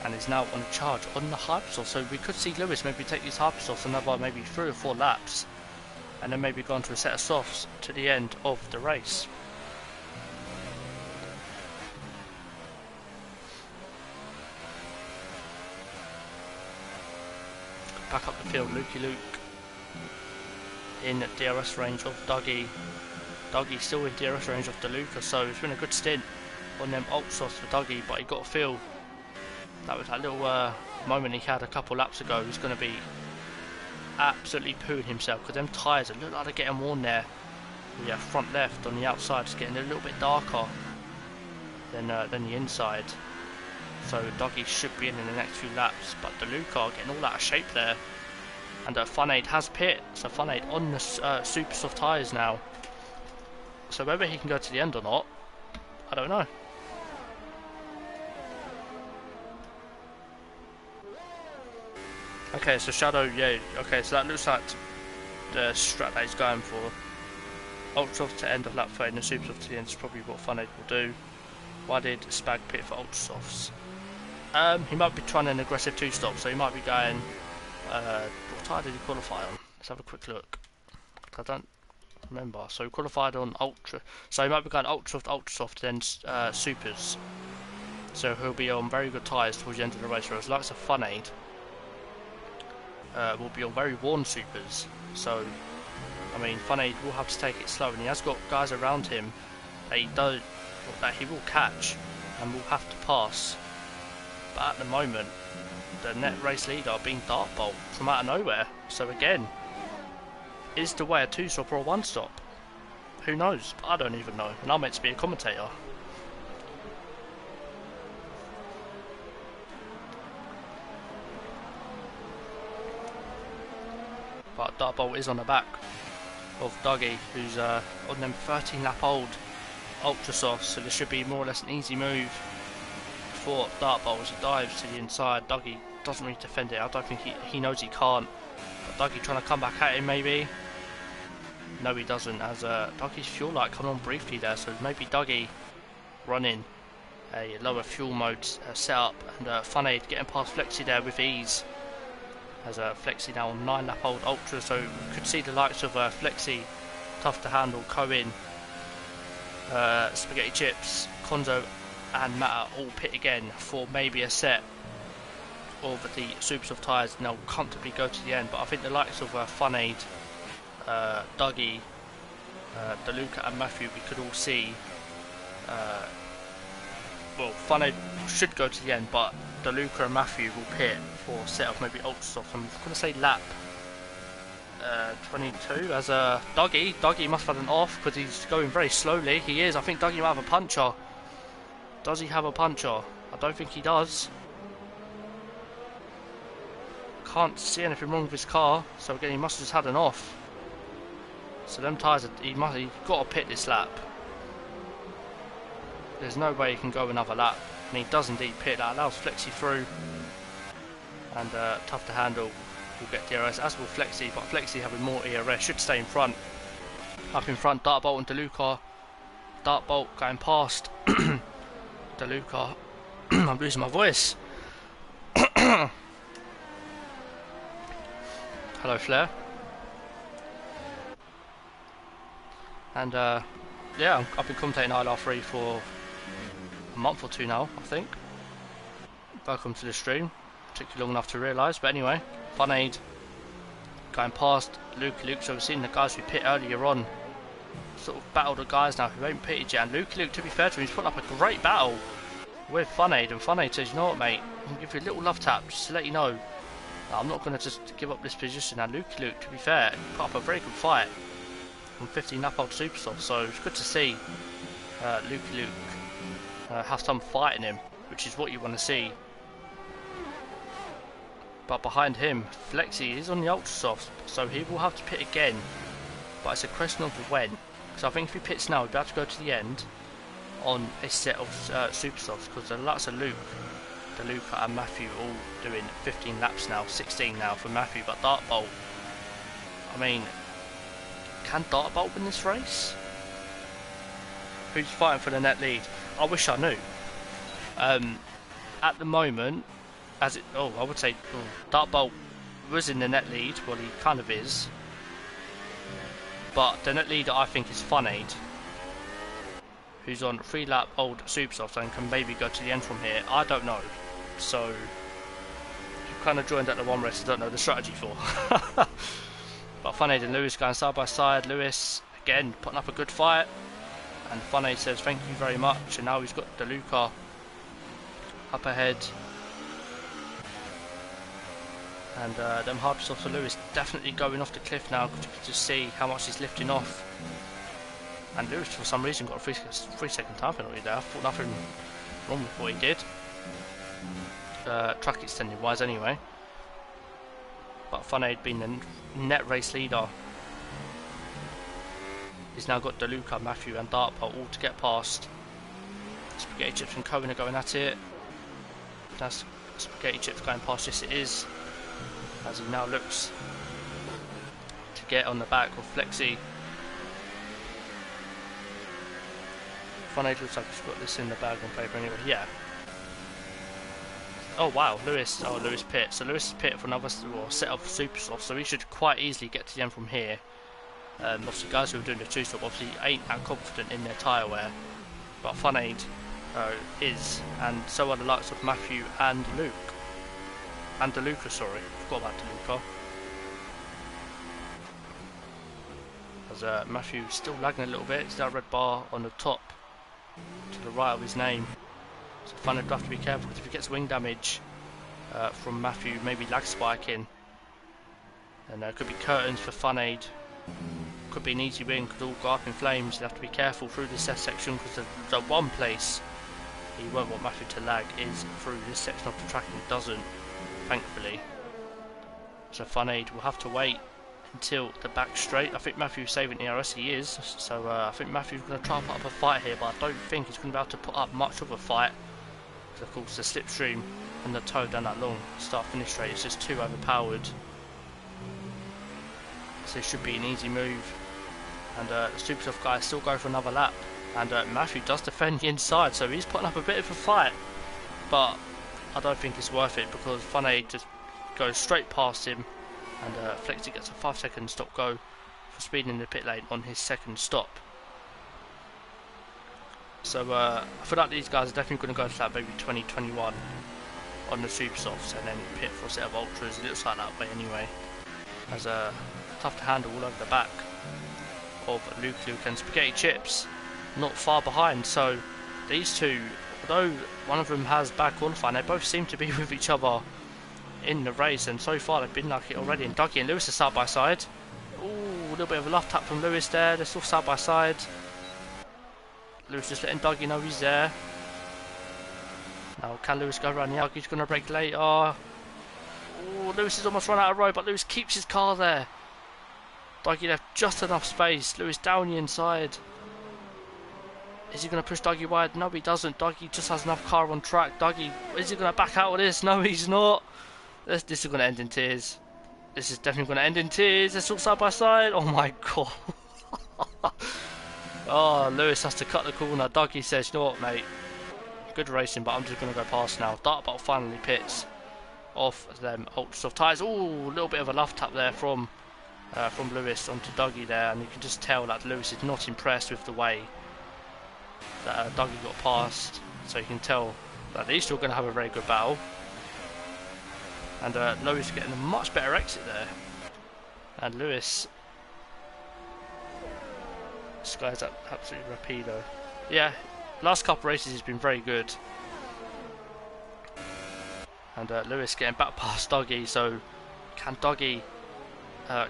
and is now on a charge on the Hypersoft. So we could see Lewis maybe take these Hypersofts another maybe 3 or 4 laps, and then maybe go on to a set of softs to the end of the race. Back up the field, Lukey Luke in DRS range of Dougie. Dougie's still in DRS range of DeLuca, so it's been a good stint on them Ultras for Dougie, but he got a feel that was that little moment he had a couple laps ago. He's going to be absolutely pooing himself, because them tyres look like they're getting worn there. The front left on the outside is getting a little bit darker than the inside. So Dougie should be in the next few laps, but DeLuca getting all out of shape there. And Funaid has pit, so Funaid on the super soft tyres now. So whether he can go to the end or not, I don't know. Okay, so Shadow, yeah, okay, so that looks like the strat that he's going for. Ultra soft to end of lap 30 and super soft to the end is probably what Funaid will do. Why did Spag pit for ultra softs? He might be trying an aggressive 2-stop, so he might be going What tire did he qualify on? Let's have a quick look. I don't remember. So he qualified on ultra. So he might be going ultra soft, then supers. So he'll be on very good tyres towards the end of the race. Whereas likes of Fun Aid will be on very worn supers. So I mean, Fun Aid will have to take it slow, and he has got guys around him that he will catch and will have to pass. But at the moment, the net race leader being Dartbolt from out of nowhere. So again, is the way a 2-stop or a 1-stop? Who knows? I don't even know, and I'm meant to be a commentator. But Dartbolt is on the back of Dougie, who's on them 13-lap-old ultra softs, so this should be more or less an easy move for Dartbolt as he dives to the inside. Dougie doesn't really defend it. I don't think he knows he can't. But Dougie trying to come back at him maybe. No, he doesn't, as Dougie's fuel light coming on briefly there, so maybe Dougie running a lower fuel mode setup, and Fun Aid getting past Flexi there with ease. As Flexi now on 9-lap-old ultra, so we could see the likes of Flexi, tough to handle, Cohen, Spaghetti Chips, Konzo and Matter all pit again for maybe a set of the super soft tyres, and they'll comfortably go to the end. But I think the likes of Fun Aid, Dougie, DeLuca and Matthew, we could all see, well, Fun Aid should go to the end, but DeLuca and Matthew will pit for a set of maybe ultra soft. I'm going to say lap 22 as Dougie must have had an off because he's going very slowly. He is. I think Dougie might have a puncher. Does he have a puncher? I don't think he does. Can't see anything wrong with his car, so again he must have just had an off. So them tyres, he's got to pit this lap. There's no way he can go another lap, and he does indeed pit. That allows Flexi through, and tough to handle will get DRS, as will Flexi, but Flexi having more ERS should stay in front. Up in front, Dartbolt and DeLuca. Dartbolt going past DeLuca. I'm losing my voice. Hello, Flair. And yeah, I've been commentating ILR3 for a month or two now, I think. Welcome to the stream. Took you long enough to realise, but anyway, Fun Aid going past Luke. So we've seen the guys who pit earlier on sort of battle the guys now who ain't pitted yet. And Luke, to be fair to him, he's put up a great battle with Fun Aid, and Fun Aid says, you know what, mate, I'm gonna give you a little love tap just to let you know I'm not going to just give up this position. Now Luke, to be fair, put up a very good fight from 15-lap-old super soft, so it's good to see Luke have some fight in him, which is what you want to see. But behind him, Flexi is on the ultra soft, so he will have to pit again, but it's a question of when. So I think if he pits now, he'll be able to go to the end on a set of super softs, because the likes of Luke, DeLuca and Matthew all doing 15 laps now, 16 now for Matthew. But Dartbolt, I mean, can Dartbolt win this race? Who's fighting for the net lead? I wish I knew. At the moment, I would say Dartbolt was in the net lead. Well, he kind of is. But the net leader, I think, is Fun Aid, who's on 3-lap-old super soft and can maybe go to the end from here. I don't know. So you kind of joined at the one race I don't know the strategy for. But Fun Aid and Lewis going side by side. Lewis again putting up a good fight, and Fun Aid says thank you very much. And now he's got DeLuca up ahead, and them hard softs for Lewis definitely going off the cliff now, because you can just see how much he's lifting off. And Lewis for some reason got a 3-second time penalty there. I thought nothing wrong with what he did, track extending wise anyway. But Fun Aid being the net race leader, he's now got DeLuca, Matthew and Dartbolt all to get past. Spaghetti Chips and Cohen are going at it. That's Spaghetti Chips going past, yes it is, as he now looks to get on the back of Flexi. Fun Aid looks like he's got this in the bag on paper anyway, yeah. Oh wow, Lewis. Oh, Lewis pit. So Lewis is pit for another set of super softs. So he should quite easily get to the end from here. Obviously, guys who are doing the two stop obviously ain't that confident in their tyre wear, but Fun Aid is, and so are the likes of Matthew and Luke. And DeLuca, sorry, forgot about DeLuca. As Matthew's still lagging a little bit, it's that red bar on the top to the right of his name. So Fun Aid will have to be careful, because if he gets wing damage from Matthew, maybe lag spiking, and there could be curtains for Fun Aid. Could be an easy win, could all go up in flames. You have to be careful through this section, because the one place he won't want Matthew to lag is through this section of the track, and he doesn't, thankfully. So Fun Aid will have to wait until the back straight. I think Matthew's saving ERS, he is, so I think Matthew's going to try and put up a fight here, but I don't think he's going to be able to put up much of a fight, because of course the slipstream and the toe down that long start finish straight is just too overpowered. So it should be an easy move, and the super soft guys still go for another lap, and Matthew does defend the inside, so he's putting up a bit of a fight, but I don't think it's worth it, because Fun Aid just goes straight past him, and Flexi gets a 5-second stop go for speeding in the pit lane on his second stop. So I feel like these guys are definitely going to go to that maybe 2021 on the super softs, and then pit for a set of ultras. It looks like that way anyway, as tough to handle all over the back of Luke and Spaghetti Chips not far behind. So these two, although one of them has bad qualifying, they both seem to be with each other in the race, and so far they've been like it already. And Dougie and Lewis are side by side. Ooh, a little bit of a left tap from Lewis there. They're still side by side. Lewis just letting Dougie know he's there. Now can Lewis go around the outside? He's going to brake later. Ooh, Lewis is almost run out of road, but Lewis keeps his car there. Dougie left just enough space. Lewis down the inside. Is he going to push Dougie wide? No, he doesn't. Dougie just has enough car on track. Dougie, is he going to back out of this? No, he's not. This is going to end in tears. This is definitely going to end in tears. They're all side by side. Oh my god. Oh, Lewis has to cut the corner. Dougie says, you know what, mate? Good racing, but I'm just going to go past now. Dartbot finally pits off them ultra soft tyres. Ooh, a little bit of a love tap there from Lewis onto Dougie there, and you can just tell that Lewis is not impressed with the way that Dougie got past. So you can tell that they're still going to have a very good battle, and Lewis getting a much better exit there, and Lewis, this guy's absolutely rapido. Yeah, last couple of races he's been very good, and Lewis getting back past Dougie. So can Dougie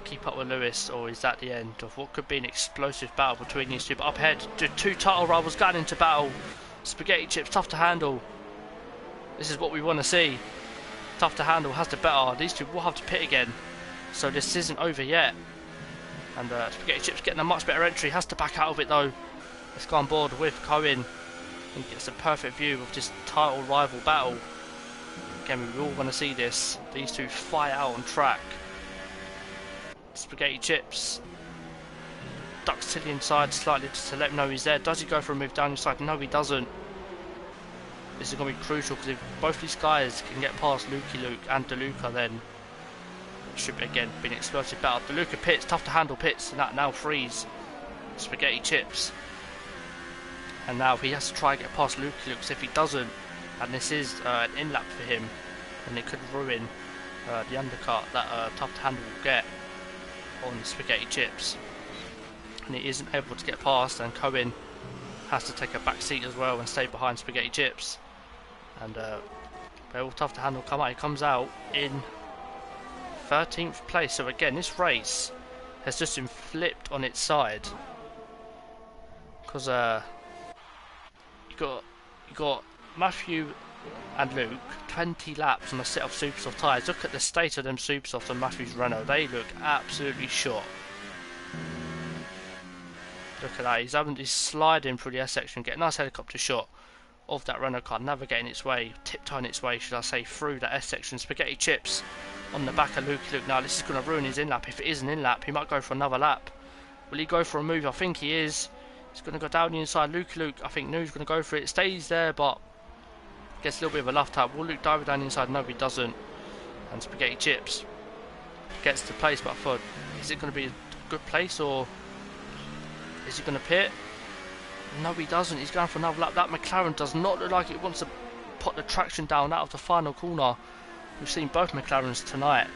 keep up with Lewis, or is that the end of what could be an explosive battle between these two? But up ahead, the two title rivals going into battle. Spaghetti Chips, tough to handle. This is what we want to see. Tough to handle, has to better. These two will have to pit again, so this isn't over yet. And Spaghetti Chips getting a much better entry, has to back out of it though. Let's go on board with Cohen and gets a perfect view of this title rival battle. Again, we all want to see this. These two fight out on track. Spaghetti Chips ducks to the inside slightly to let him know he's there. Does he go for a move down the side? No, he doesn't. This is going to be crucial, because if both these guys can get past Lukey Luke and DeLuca, then it should again be an explosive battle. DeLuca pits, tough to handle pits, and that now frees Spaghetti Chips. And now he has to try and get past Lukey Luke, because if he doesn't, and this is an in-lap for him, then it could ruin the undercut that tough to handle will get on Spaghetti Chips, and he isn't able to get past, and Cohen has to take a back seat as well and stay behind Spaghetti Chips. And they're all tough to handle. Come out, he comes out in 13th place. So again, this race has just been flipped on its side, because you got Matthew and Luke 20 laps on a set of super soft tyres. Look at the state of them super softs on Matthew's Renault. They look absolutely shot. Look at that. He's sliding through the S section, getting a nice helicopter shot of that Renault car, navigating its way, tiptoeing its way, should I say, through that S section. Spaghetti Chips on the back of Luke. Now this is going to ruin his in-lap. If it is an in-lap, he might go for another lap. Will he go for a move? I think he is. He's going to go down the inside. Luke, I think Nu's going to go for it. Stays there, but Gets a little bit of a left tap. Will Luke dive down the inside? No, he doesn't. And Spaghetti Chips gets to place, but I thought, is it going to be a good place, or is he going to pit? No, he doesn't. He's going for another lap. That McLaren does not look like it wants to put the traction down out of the final corner. We've seen both McLarens tonight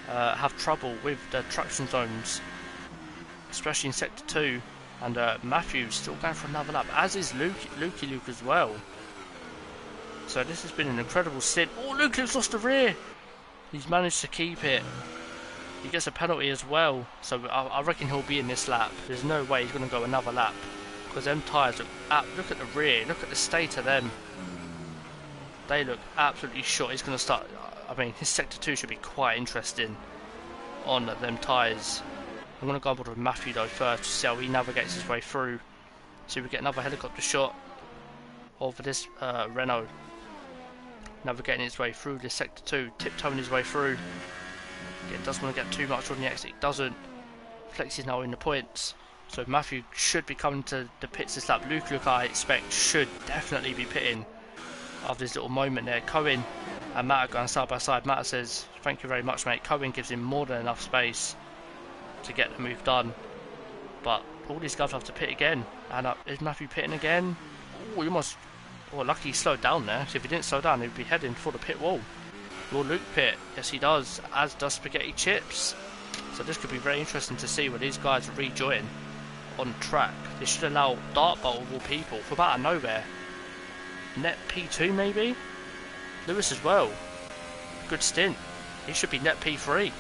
have trouble with the traction zones, especially in Sector 2. And Matthew's still going for another lap, as is Luke as well. So this has been an incredible stint. Oh, Luke's lost the rear. He's managed to keep it. He gets a penalty as well, so I reckon he'll be in this lap. There's no way he's going to go another lap, because them tyres look at the rear, look at the state of them. They look absolutely short. He's going to start, I mean, his Sector 2 should be quite interesting on them tyres. I'm going to go on board with Matthew though first, to see how he navigates his way through. See if we get another helicopter shot of this Renault navigating his way through this Sector 2, tiptoeing his way through. Again, doesn't want to get too much on the exit, doesn't. Flex is now in the points, so Matthew should be coming to the pits this lap. Luke, I expect, should definitely be pitting after this little moment there. Cohen and Matt are going side by side. Matt says, thank you very much, mate. Cohen gives him more than enough space to get the move done, but all these guys have to pit again. And is Matthew pitting again? Oh, he almost, lucky he slowed down there. So if he didn't slow down, he'd be heading for the pit wall. Will Luke pit? Yes, he does, as does Spaghetti Chips. So this could be very interesting to see when these guys rejoin on track. This should allow Dartbolt of all people from out of nowhere. Net P2 maybe? Lewis as well. Good stint. He should be net P3.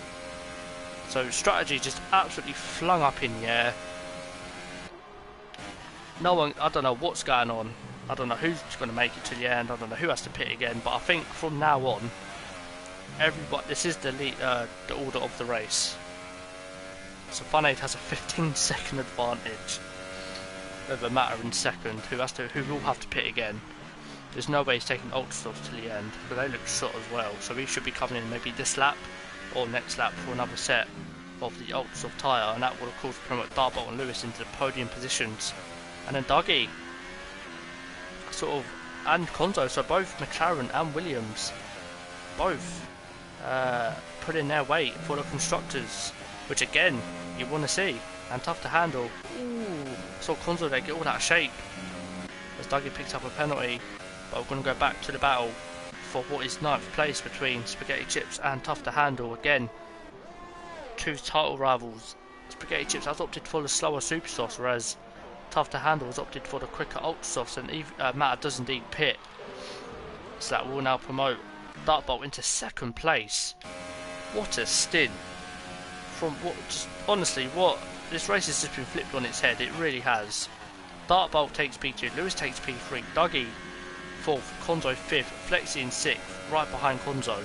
So strategy just absolutely flung up in the air. No one, I don't know what's going on. I don't know who's going to make it to the end. I don't know who has to pit again. But I think from now on, everybody, this is the order of the race. So Fun 8 has a 15-second advantage over Matter in second, who will have to pit again. There's no way he's taking Ultrasofts to the end, but they look short as well. So he should be coming in maybe this lap or next lap for another set of the Ultrasoft tyre, and that will of course promote Dartbolt and Lewis into the podium positions. And then Dougie, and Conzo, so both McLaren and Williams, both put in their weight for the constructors, which again you want to see, and tough to handle. Ooh, saw Conzo there get all that shape as Dougie picks up a penalty, but we're going to go back to the battle for what is 9th place between Spaghetti Chips and Tough to Handle. Again, two title rivals. Spaghetti Chips has opted for the slower Super Softs, whereas Tough to Handle has opted for the quicker Ultra Softs, and Matt does indeed pit. So that will now promote Dartbolt into 2nd place. What a stint! From what, just honestly, what this race has just been flipped on its head. It really has. Dartbolt takes P2, Lewis takes P3, Dougie 4th, Conzo 5th, Flexi in 6th, right behind Conzo.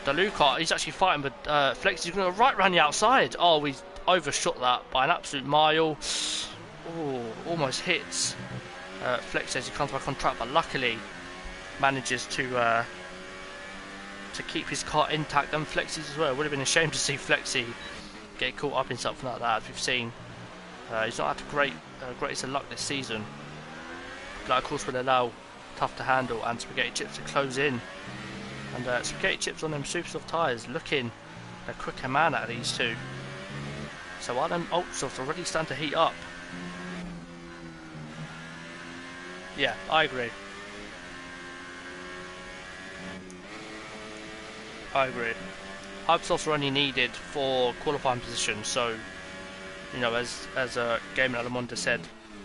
DeLuca, he's actually fighting with Flexi. He's going to right round the outside. Oh, he's overshot that by an absolute mile. Oh, almost hits Flexi as he comes back on track, but luckily manages to keep his car intact, and Flexi's as well. It would have been a shame to see Flexi get caught up in something like that, as we've seen. He's not had greatest of luck this season. That of course will allow Tough to Handle and Spaghetti Chips to close in. And Spaghetti Chips on them super soft tyres looking a quicker man out of these two. So while them Ultrasofts already starting to heat up. Yeah, I agree. Ultrasofts are only needed for qualifying positions, so you know, as Game Alamonda said,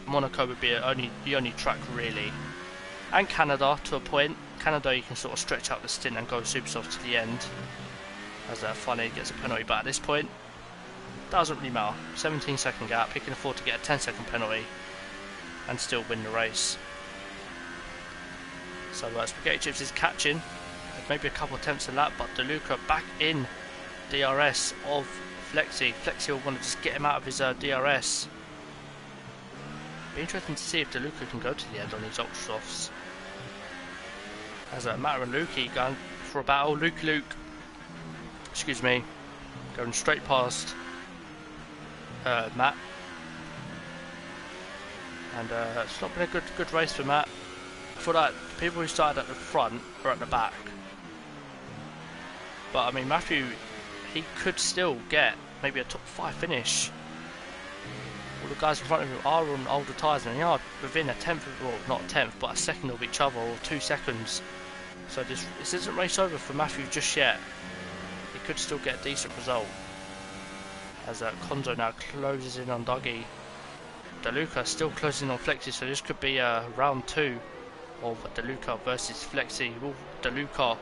Monaco would be the only track really, and Canada to a point. Canada you can sort of stretch out the stint and go super soft to the end, as Funny gets a penalty, but at this point doesn't really matter. 17-second gap, he can afford to get a 10-second penalty and still win the race. So Spaghetti Chips is catching, maybe a couple attempts a lap, but DeLuca back in DRS of Flexi. Flexi will want to just get him out of his DRS. Be interesting to see if DeLuca can go to the end on his Ultrasofts. As Matt and Lukey going for a battle. Luke, excuse me, going straight past Matt. And it's not been a good race for Matt. feel like the people who started at the front are at the back. But I mean, Matthew, he could still get maybe a top 5 finish. All the guys in front of him are on older tyres and they are within a tenth, well not a tenth, but a second of each other, or 2 seconds. So this isn't race over for Matthew just yet. He could still get a decent result. As Konzo now closes in on Dougie. DeLuca still closing on Flexi, so this could be round 2 of DeLuca versus Flexi. Will DeLuca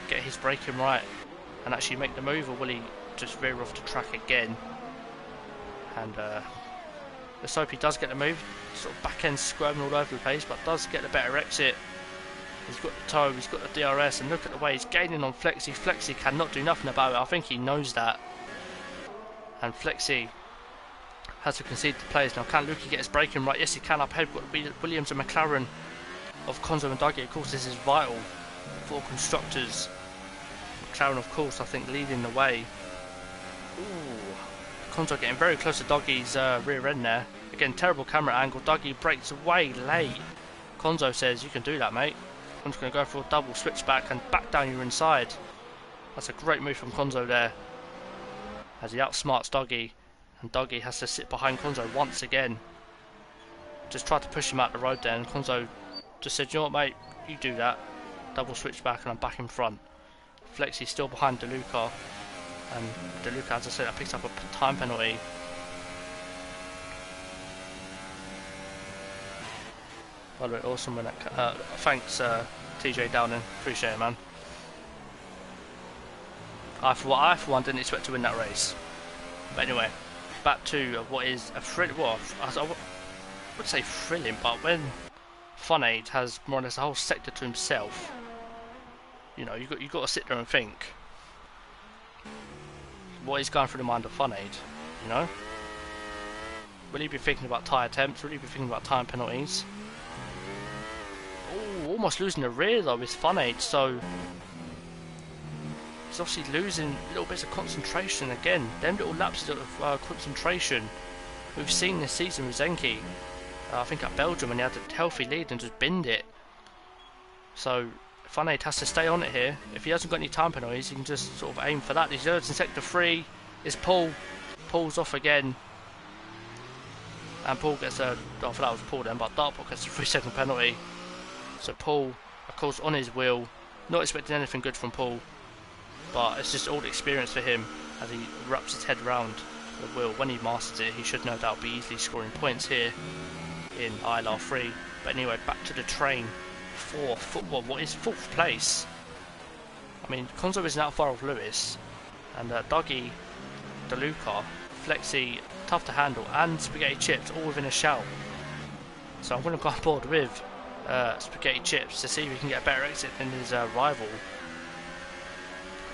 get his braking right and actually make the move, or will he just veer off the track again? And let's hope he does get the move. Sort of back end squirming all over the place, but does get the better exit. He's got the toe, he's got the DRS, and look at the way he's gaining on Flexi. Flexi cannot do nothing about it. I think he knows that. And Flexi has to concede the place. Now, can Luki get his braking right? Yes, he can. Up ahead, we've got Williams and McLaren of Konzo and Dougie. Of course, this is vital for constructors. McLaren, of course, I think leading the way. Ooh, Konzo getting very close to Dougie's rear end there. Again, terrible camera angle. Dougie breaks away late. Konzo says, "You can do that, mate. I'm just going to go for a double switchback and back down your inside." That's a great move from Konzo there, as he outsmarts Dougie, and Dougie has to sit behind Konzo once again. Just tried to push him out the road there, and Konzo just said, "You know what, mate, you do that. Double switchback and I'm back in front." Flexi's still behind DeLuca, and DeLuca, as I said, picks up a time penalty. By the way, awesome win. Thanks, TJ Downing. Appreciate it, man. I for one didn't expect to win that race. But anyway, back to what is a thrill. Well, I would say thrilling, but when Funaid has more or less a whole sector to himself, you know, you got to sit there and think what is going through the mind of Funaid. You know, will he be thinking about tyre attempts? Will he be thinking about time penalties? Oh, almost losing the rear though with Funaid, so he's obviously losing little bits of concentration again. Them little lapses of concentration we've seen this season with Zenki. I think at Belgium when he had a healthy lead and just binned it. So Funaid has to stay on it here. If he hasn't got any time penalties, he can just sort of aim for that. He's in sector 3. Is Paul. Paul's off again. And Paul gets a... I thought that was Paul then, but Dartbot gets a 3-second penalty. So Paul, of course, on his wheel. Not expecting anything good from Paul, but it's just all the experience for him as he wraps his head around the wheel. When he masters it, he should no doubt be easily scoring points here in ILR3. But anyway, back to the train for football. What is 4th place? I mean, Konzo isn't that far off Lewis, and Dougie, DeLuca, Flexi, Tough to Handle, and Spaghetti Chips all within a shout. So I'm going to go on board with Spaghetti Chips to see if he can get a better exit than his rival.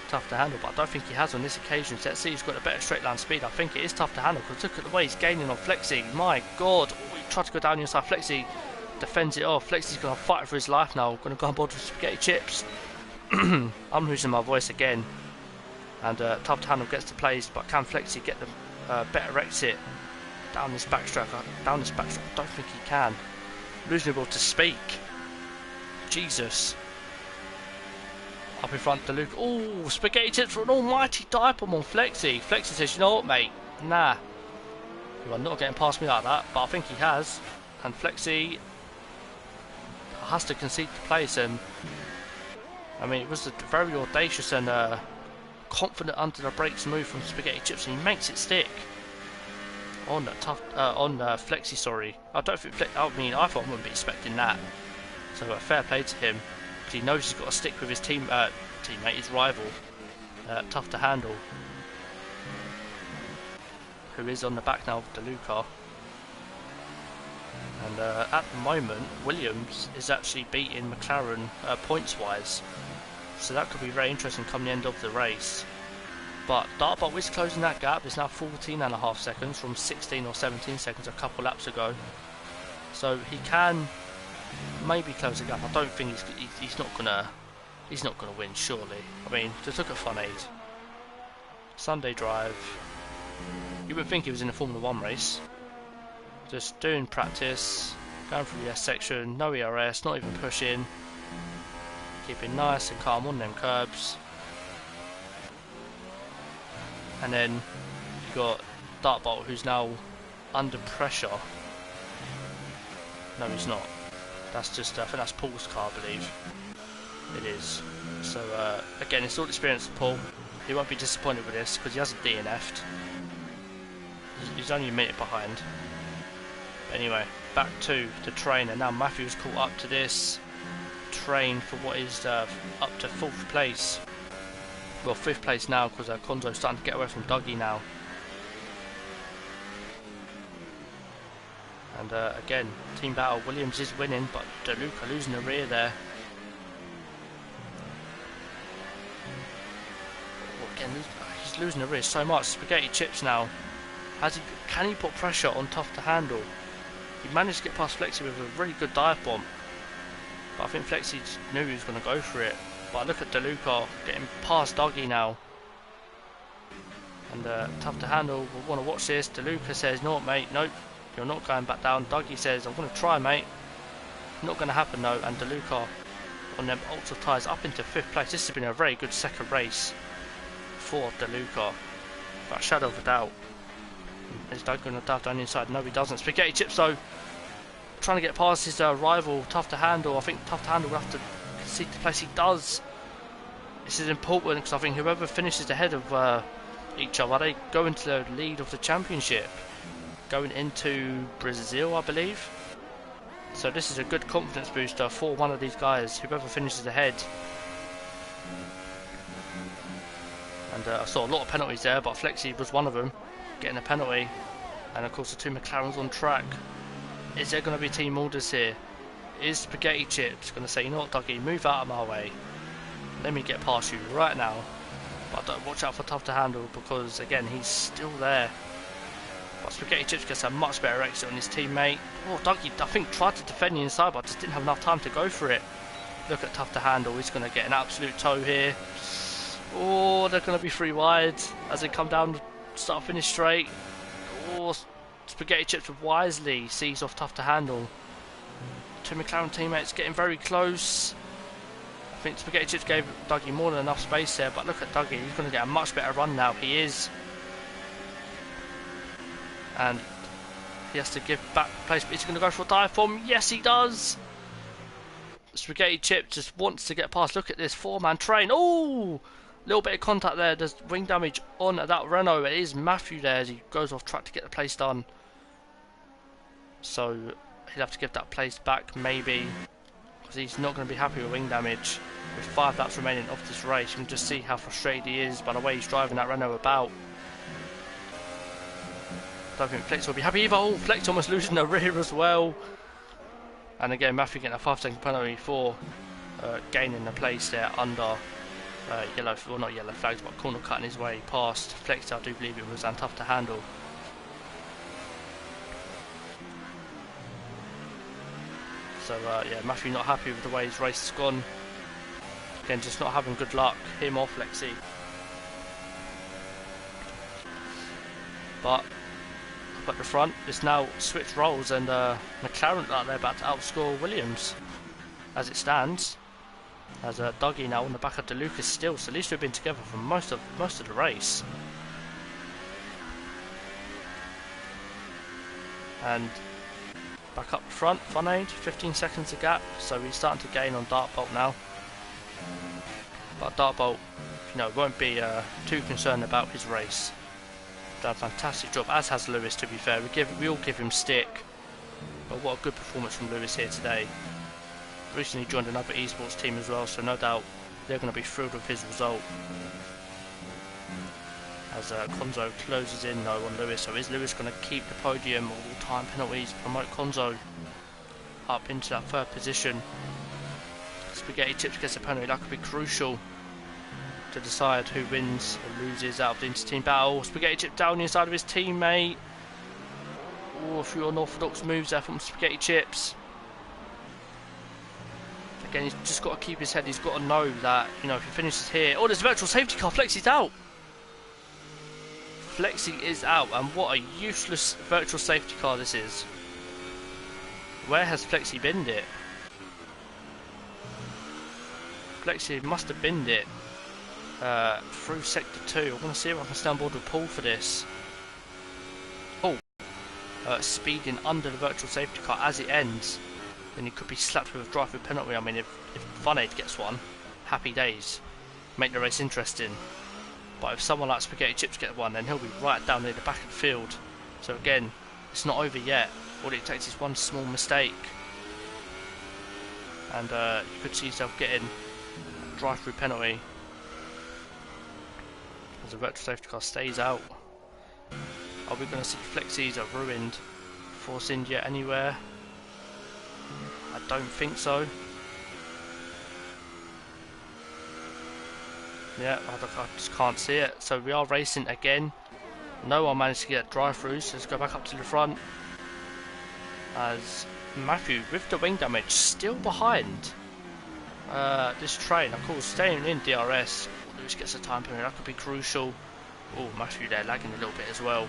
Tough to Handle, but I don't think he has on this occasion. So let's see, he's got a better straight line speed. I think it is Tough to Handle, because look at the way he's gaining on Flexi. My god, he tried to go down the inside. Flexi defends it off. Flexi's going to fight for his life now. Going to go on board with Spaghetti Chips. I'm losing my voice again. And Tough to Handle gets the place, but can Flexi get the better exit down this backstroke? I don't think he can. Losing able to speak. Jesus. Up in front to Luke. Oh, Spaghetti Chips for an almighty dive bomb on Flexi. Flexi says, "You know what, mate? Nah. You are not getting past me like that." But I think he has. And Flexi has to concede the place. And I mean, it was a very audacious and confident under the brakes move from Spaghetti Chips, and he makes it stick. On Flexi, sorry. I don't think I mean, I thought I wouldn't be expecting that. So fair play to him, because he knows he's got to stick with his teammate, his rival, Tough to Handle, who is on the back now of DeLuca. And at the moment, Williams is actually beating McLaren points-wise, so that could be very interesting come the end of the race. But Dartbot is closing that gap. It's now 14.5 seconds from 16 or 17 seconds a couple laps ago. So he can maybe close the gap. I don't think he's not gonna win, surely. I mean, just look at Funaid. Sunday drive. You would think he was in a Formula 1 race. Just doing practice, Going through the S section, no ERS, not even pushing. Keeping nice and calm on them curbs. And then you got Dartbolt, who's now under pressure. No, he's not. That's just, I think that's Paul's car, I believe. It is. So, again, it's all experience for Paul. He won't be disappointed with this because he hasn't DNF'd. He's only a minute behind. Anyway, back to the train, and now Matthew's caught up to this train for what is up to 4th place. Well, 5th place now because Konzo's starting to get away from Dougie now. And again, team battle, Williams is winning, but DeLuca losing the rear there. Again, he's losing the rear so much. Spaghetti Chips now. Can he put pressure on Tough to handle? He managed to get past Flexi with a really good dive bomb. But I think Flexi knew he was going to go for it. But look at DeLuca getting past Dougie now. And Tough to handle will want to watch this. DeLuca says, no mate, nope, you're not going back down. Dougie says, I'm going to try mate. Not going to happen though. And DeLuca on them ultra tyres up into 5th place. This has been a very good second race for DeLuca. Without a shadow of a doubt. Is Doug going to dive down the inside? No, he doesn't. Spaghetti Chips though, trying to get past his rival, Tough to handle. I think Tough to handle will have to concede the place he does. This is important because I think whoever finishes ahead of each other, they go into the lead of the championship, going into Brazil, I believe. So this is a good confidence booster for one of these guys, whoever finishes ahead. And I saw a lot of penalties there, but Flexi was one of them, getting a penalty. And of course the 2 McLarens on track. Is there going to be team orders here? Is Spaghetti Chips going to say, you know what Dougie, move out of my way, let me get past you right now? But watch out for Tough to handle because again he's still there. But Spaghetti Chips gets a much better exit on his teammate. Oh, Dougie I think tried to defend the inside but just didn't have enough time to go for it. Look at Tough to handle, he's going to get an absolute tow here. Oh, they're going to be 3 wide as they come down, start finish straight. Oh, Spaghetti Chips wisely sees off Tough to handle. 2 McLaren teammates getting very close. I think Spaghetti Chips gave Dougie more than enough space there, but look at Dougie, he's going to get a much better run now. He is. And he has to give back place, but he's going to go for a dive bomb. Yes, he does. Spaghetti Chips just wants to get past. Look at this 4-man train. Oh, little bit of contact there. There's wing damage on that Renault. It is Matthew there as he goes off track to get the place done. So he'll have to give that place back maybe, because he's not going to be happy with wing damage. With 5 laps remaining of this race, you can just see how frustrated he is by the way he's driving that Renault about. I don't think Flex will be happy either. Oh, Flex almost losing the rear as well. And again, Matthew getting a 5-second penalty for gaining the place there under yellow, well not yellow flags, but corner cutting his way past Flex. I do believe it was, and Tough to handle. So yeah, Matthew not happy with the way his race has gone. Again, just not having good luck, him or Flexi. But up at the front, it's now switched roles, and McLaren out there about to outscore Williams as it stands. As Dougie now on the back of DeLuca still, so at least we've been together for most of the race. And back up front, Fun Age, 15 seconds of gap, so he's starting to gain on Dartbolt now. But Dartbolt, you know, won't be too concerned about his race. Done a fantastic job, as has Lewis, to be fair. We all give him stick, but what a good performance from Lewis here today. Recently joined another eSports team as well, so no doubt they're going to be thrilled with his result. As Konzo closes in though on Lewis, so is Lewis going to keep the podium? All-time penalties promote Konzo up into that 3rd position. Spaghetti Chips gets a penalty, that could be crucial to decide who wins or loses out of the inter-team battle. Spaghetti Chip down the inside of his teammate. Oh, a few unorthodox moves there from Spaghetti Chips. Again, he's just got to keep his head. He's got to know that, you know, if he finishes here... Oh, there's a virtual safety car. Flexi's out. Flexi is out. And what a useless virtual safety car this is. Where has Flexi binned it? Flexi must have binned it through sector 2. I want to see if I can stay on board with Paul for this. Oh, speeding under the virtual safety car as it ends. Then he could be slapped with a drive-through penalty. I mean, if Funaid gets one, happy days. Make the race interesting. But if someone like Spaghetti Chips gets one, then he'll be right down near the back of the field. So again, it's not over yet. All it takes is one small mistake. And you could see yourself getting a drive-through penalty. As the virtual safety car stays out. Are we going to see Flexi's are ruined? Force India anywhere? I don't think so. Yeah, I just can't see it. So we are racing again. No one managed to get drive-throughs, so let's go back up to the front. As Matthew, with the wing damage, still behind this train. Of course, staying in DRS, Lewis gets a time penalty, that could be crucial. Oh, Matthew there lagging a little bit as well.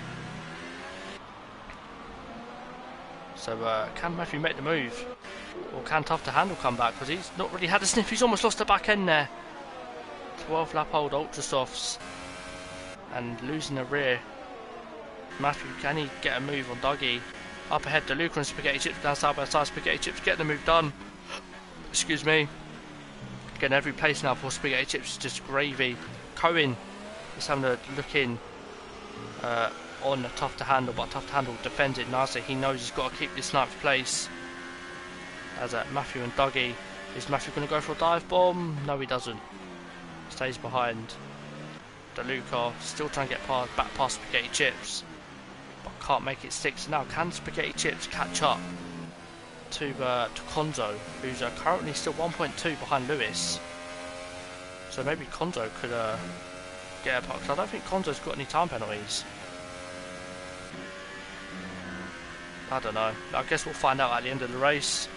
So can Matthew make the move? Or can Tough to Handle come back? Because he's not really had a sniff, he's almost lost the back end there. 12 lap old Ultra Softs and losing the rear. Matthew, can he get a move on Dougie? Up ahead, DeLuca and Spaghetti Chips down side by side. Spaghetti Chips getting the move done. Excuse me. Getting every place now for Spaghetti Chips is just gravy. Cohen is having a look in on the Tough to Handle, but Tough to Handle defends it nicely. He knows he's got to keep this 9th place. As Matthew and Dougie. Is Matthew going to go for a dive bomb? No, he doesn't. Stays behind. DeLuca still trying to get back past Spaghetti Chips, but can't make it stick. So now can Spaghetti Chips catch up to Konzo, who's currently still 1.2 behind Lewis? So maybe Konzo could get a puck. I don't think Konzo's got any time penalties. I don't know. I guess we'll find out at the end of the race.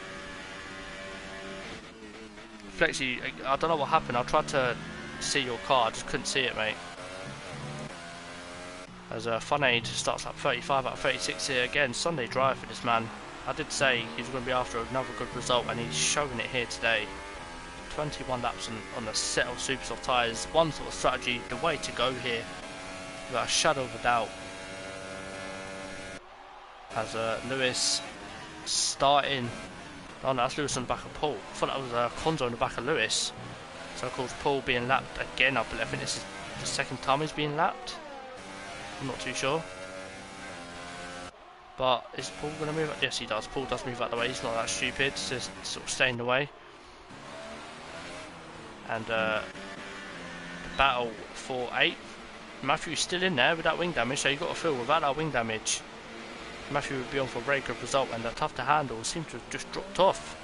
Flexi, I don't know what happened. I tried to see your car, I just couldn't see it, mate. As Funaid starts up 35 out of 36 here again. Sunday drive for this man. I did say he was going to be after another good result, and he's showing it here today. 21 laps on a set of super soft tyres. One sort of strategy, the way to go here, without a shadow of a doubt. As Lewis starting. Oh no, that's Lewis on the back of Paul. I thought that was Konzo on the back of Lewis. So of course Paul being lapped again. I think this is the second time he's being lapped. I'm not too sure. But is Paul going to move? Yes, he does. Paul does move out the way. He's not that stupid. He's just sort of staying in the way. And the battle for 8th. Matthew's still in there with that wing damage. So you've got to feel without that wing damage, Matthew would be on for a very good result, and the Tough to Handle seems to have just dropped off.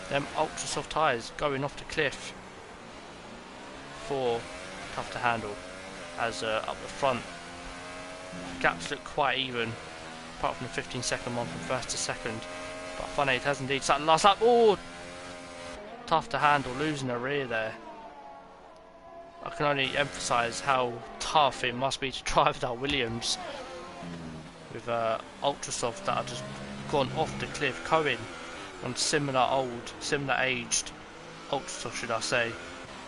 Them ultra soft tyres going off the cliff for Tough to Handle. As up the front, gaps look quite even, apart from the 15-second one from first to second. But Funaid has indeed sat last lap. Oh, Tough to Handle losing a rear there. I can only emphasise how tough it must be to drive that Williams with ultra soft that have just gone off the cliff. Cohen on similar aged ultra soft, should I say.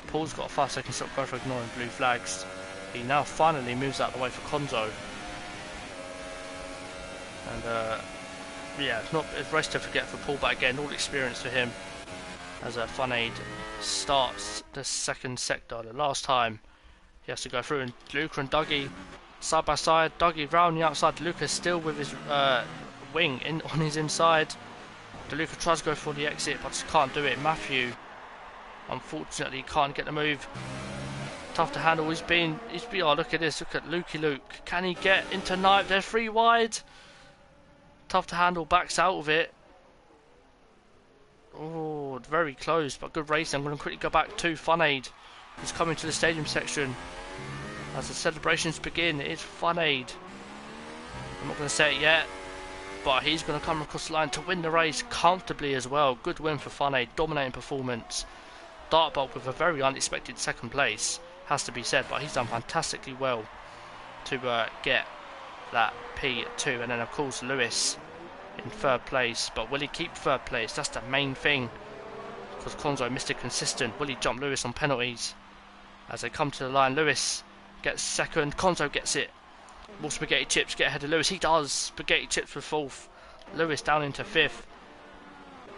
Paul's got a 5-second stop go for ignoring blue flags. He now finally moves out of the way for Konzo. And yeah, it's race to forget for Paul, but again, all experience for him. As Funaid starts the second sector, the last time he has to go through, and Luca and Dougie side by side. Dougie round the outside. Luca still with his wing on his inside. DeLuca tries to go for the exit, but just can't do it. Matthew, unfortunately, can't get the move. Tough to Handle. He's been. Oh, look at this. Look at Lukey Luke. Can he get into 9th? They're 3 wide. Tough to Handle backs out of it. Oh, very close, but good racing. I'm going to quickly go back to Funaid, who's coming to the stadium section. As the celebrations begin, it's Funaid. I'm not going to say it yet, but he's going to come across the line to win the race comfortably as well. Good win for Funaid, dominating performance. Dartbolt with a very unexpected 2nd place, has to be said, but he's done fantastically well to get that P2. And then of course Lewis in third place, but will he keep third place? That's the main thing, because Conzo Mr. Consistent. Will he jump Lewis on penalties? As they come to the line, Lewis gets second, Conzo gets it. Will Spaghetti Chips get ahead of Lewis? He does. Spaghetti Chips for fourth, Lewis down into fifth,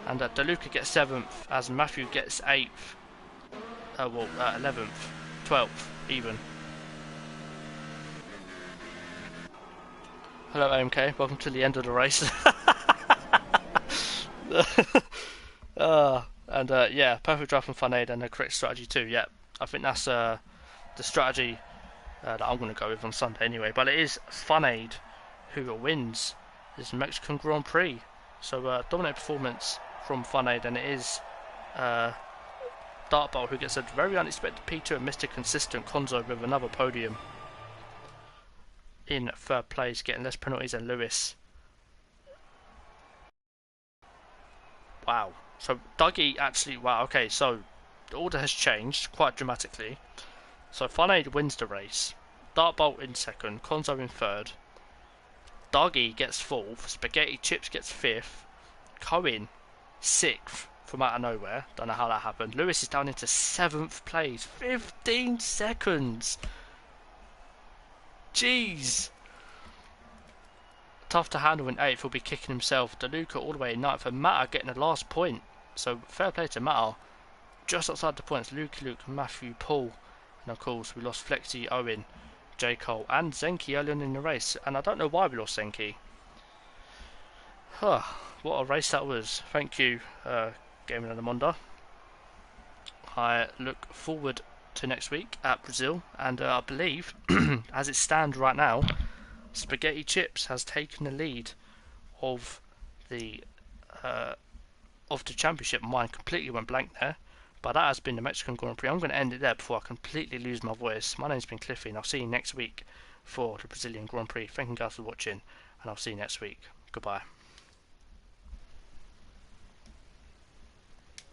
and DeLuca gets seventh as Matthew gets eighth. 11th, 12th even. Hello AMK, welcome to the end of the race. Yeah, perfect drive from Funaid and the correct strategy too. Yeah, I think that's the strategy that I'm going to go with on Sunday anyway. But it is Funaid who wins this Mexican Grand Prix. So dominant performance from Funaid, and it is Dartbolt who gets a very unexpected P2 and Mr. Consistent Conzo with another podium in third place, getting less penalties than Lewis. Wow. So Dougie actually, wow, okay, so the order has changed quite dramatically. So Funaid wins the race, Dartbolt in second, Conzo in third, Dougie gets fourth, Spaghetti Chips gets fifth, Cohen sixth from out of nowhere, don't know how that happened. Lewis is down into seventh place, 15 seconds. Jeez. Tough to handle in eighth, he'll be kicking himself. DeLuca all the way in ninth, and Matter getting the last point. So fair play to Matter. Just outside the points, Luke, Matthew, Paul, and of course we lost Flexi, Owen, J. Cole, and Zenki early on in the race. And I don't know why we lost Zenki. What a race that was. Thank you, Gaming and Amonda. I look forward to next week at Brazil, and I believe, as it stands right now, Spaghetti Chips has taken the lead of the championship. Mine completely went blank there, but that has been the Mexican Grand Prix. I'm going to end it there before I completely lose my voice. My name's been Cliffy, and I'll see you next week for the Brazilian Grand Prix. Thank you guys for watching, and I'll see you next week. Goodbye.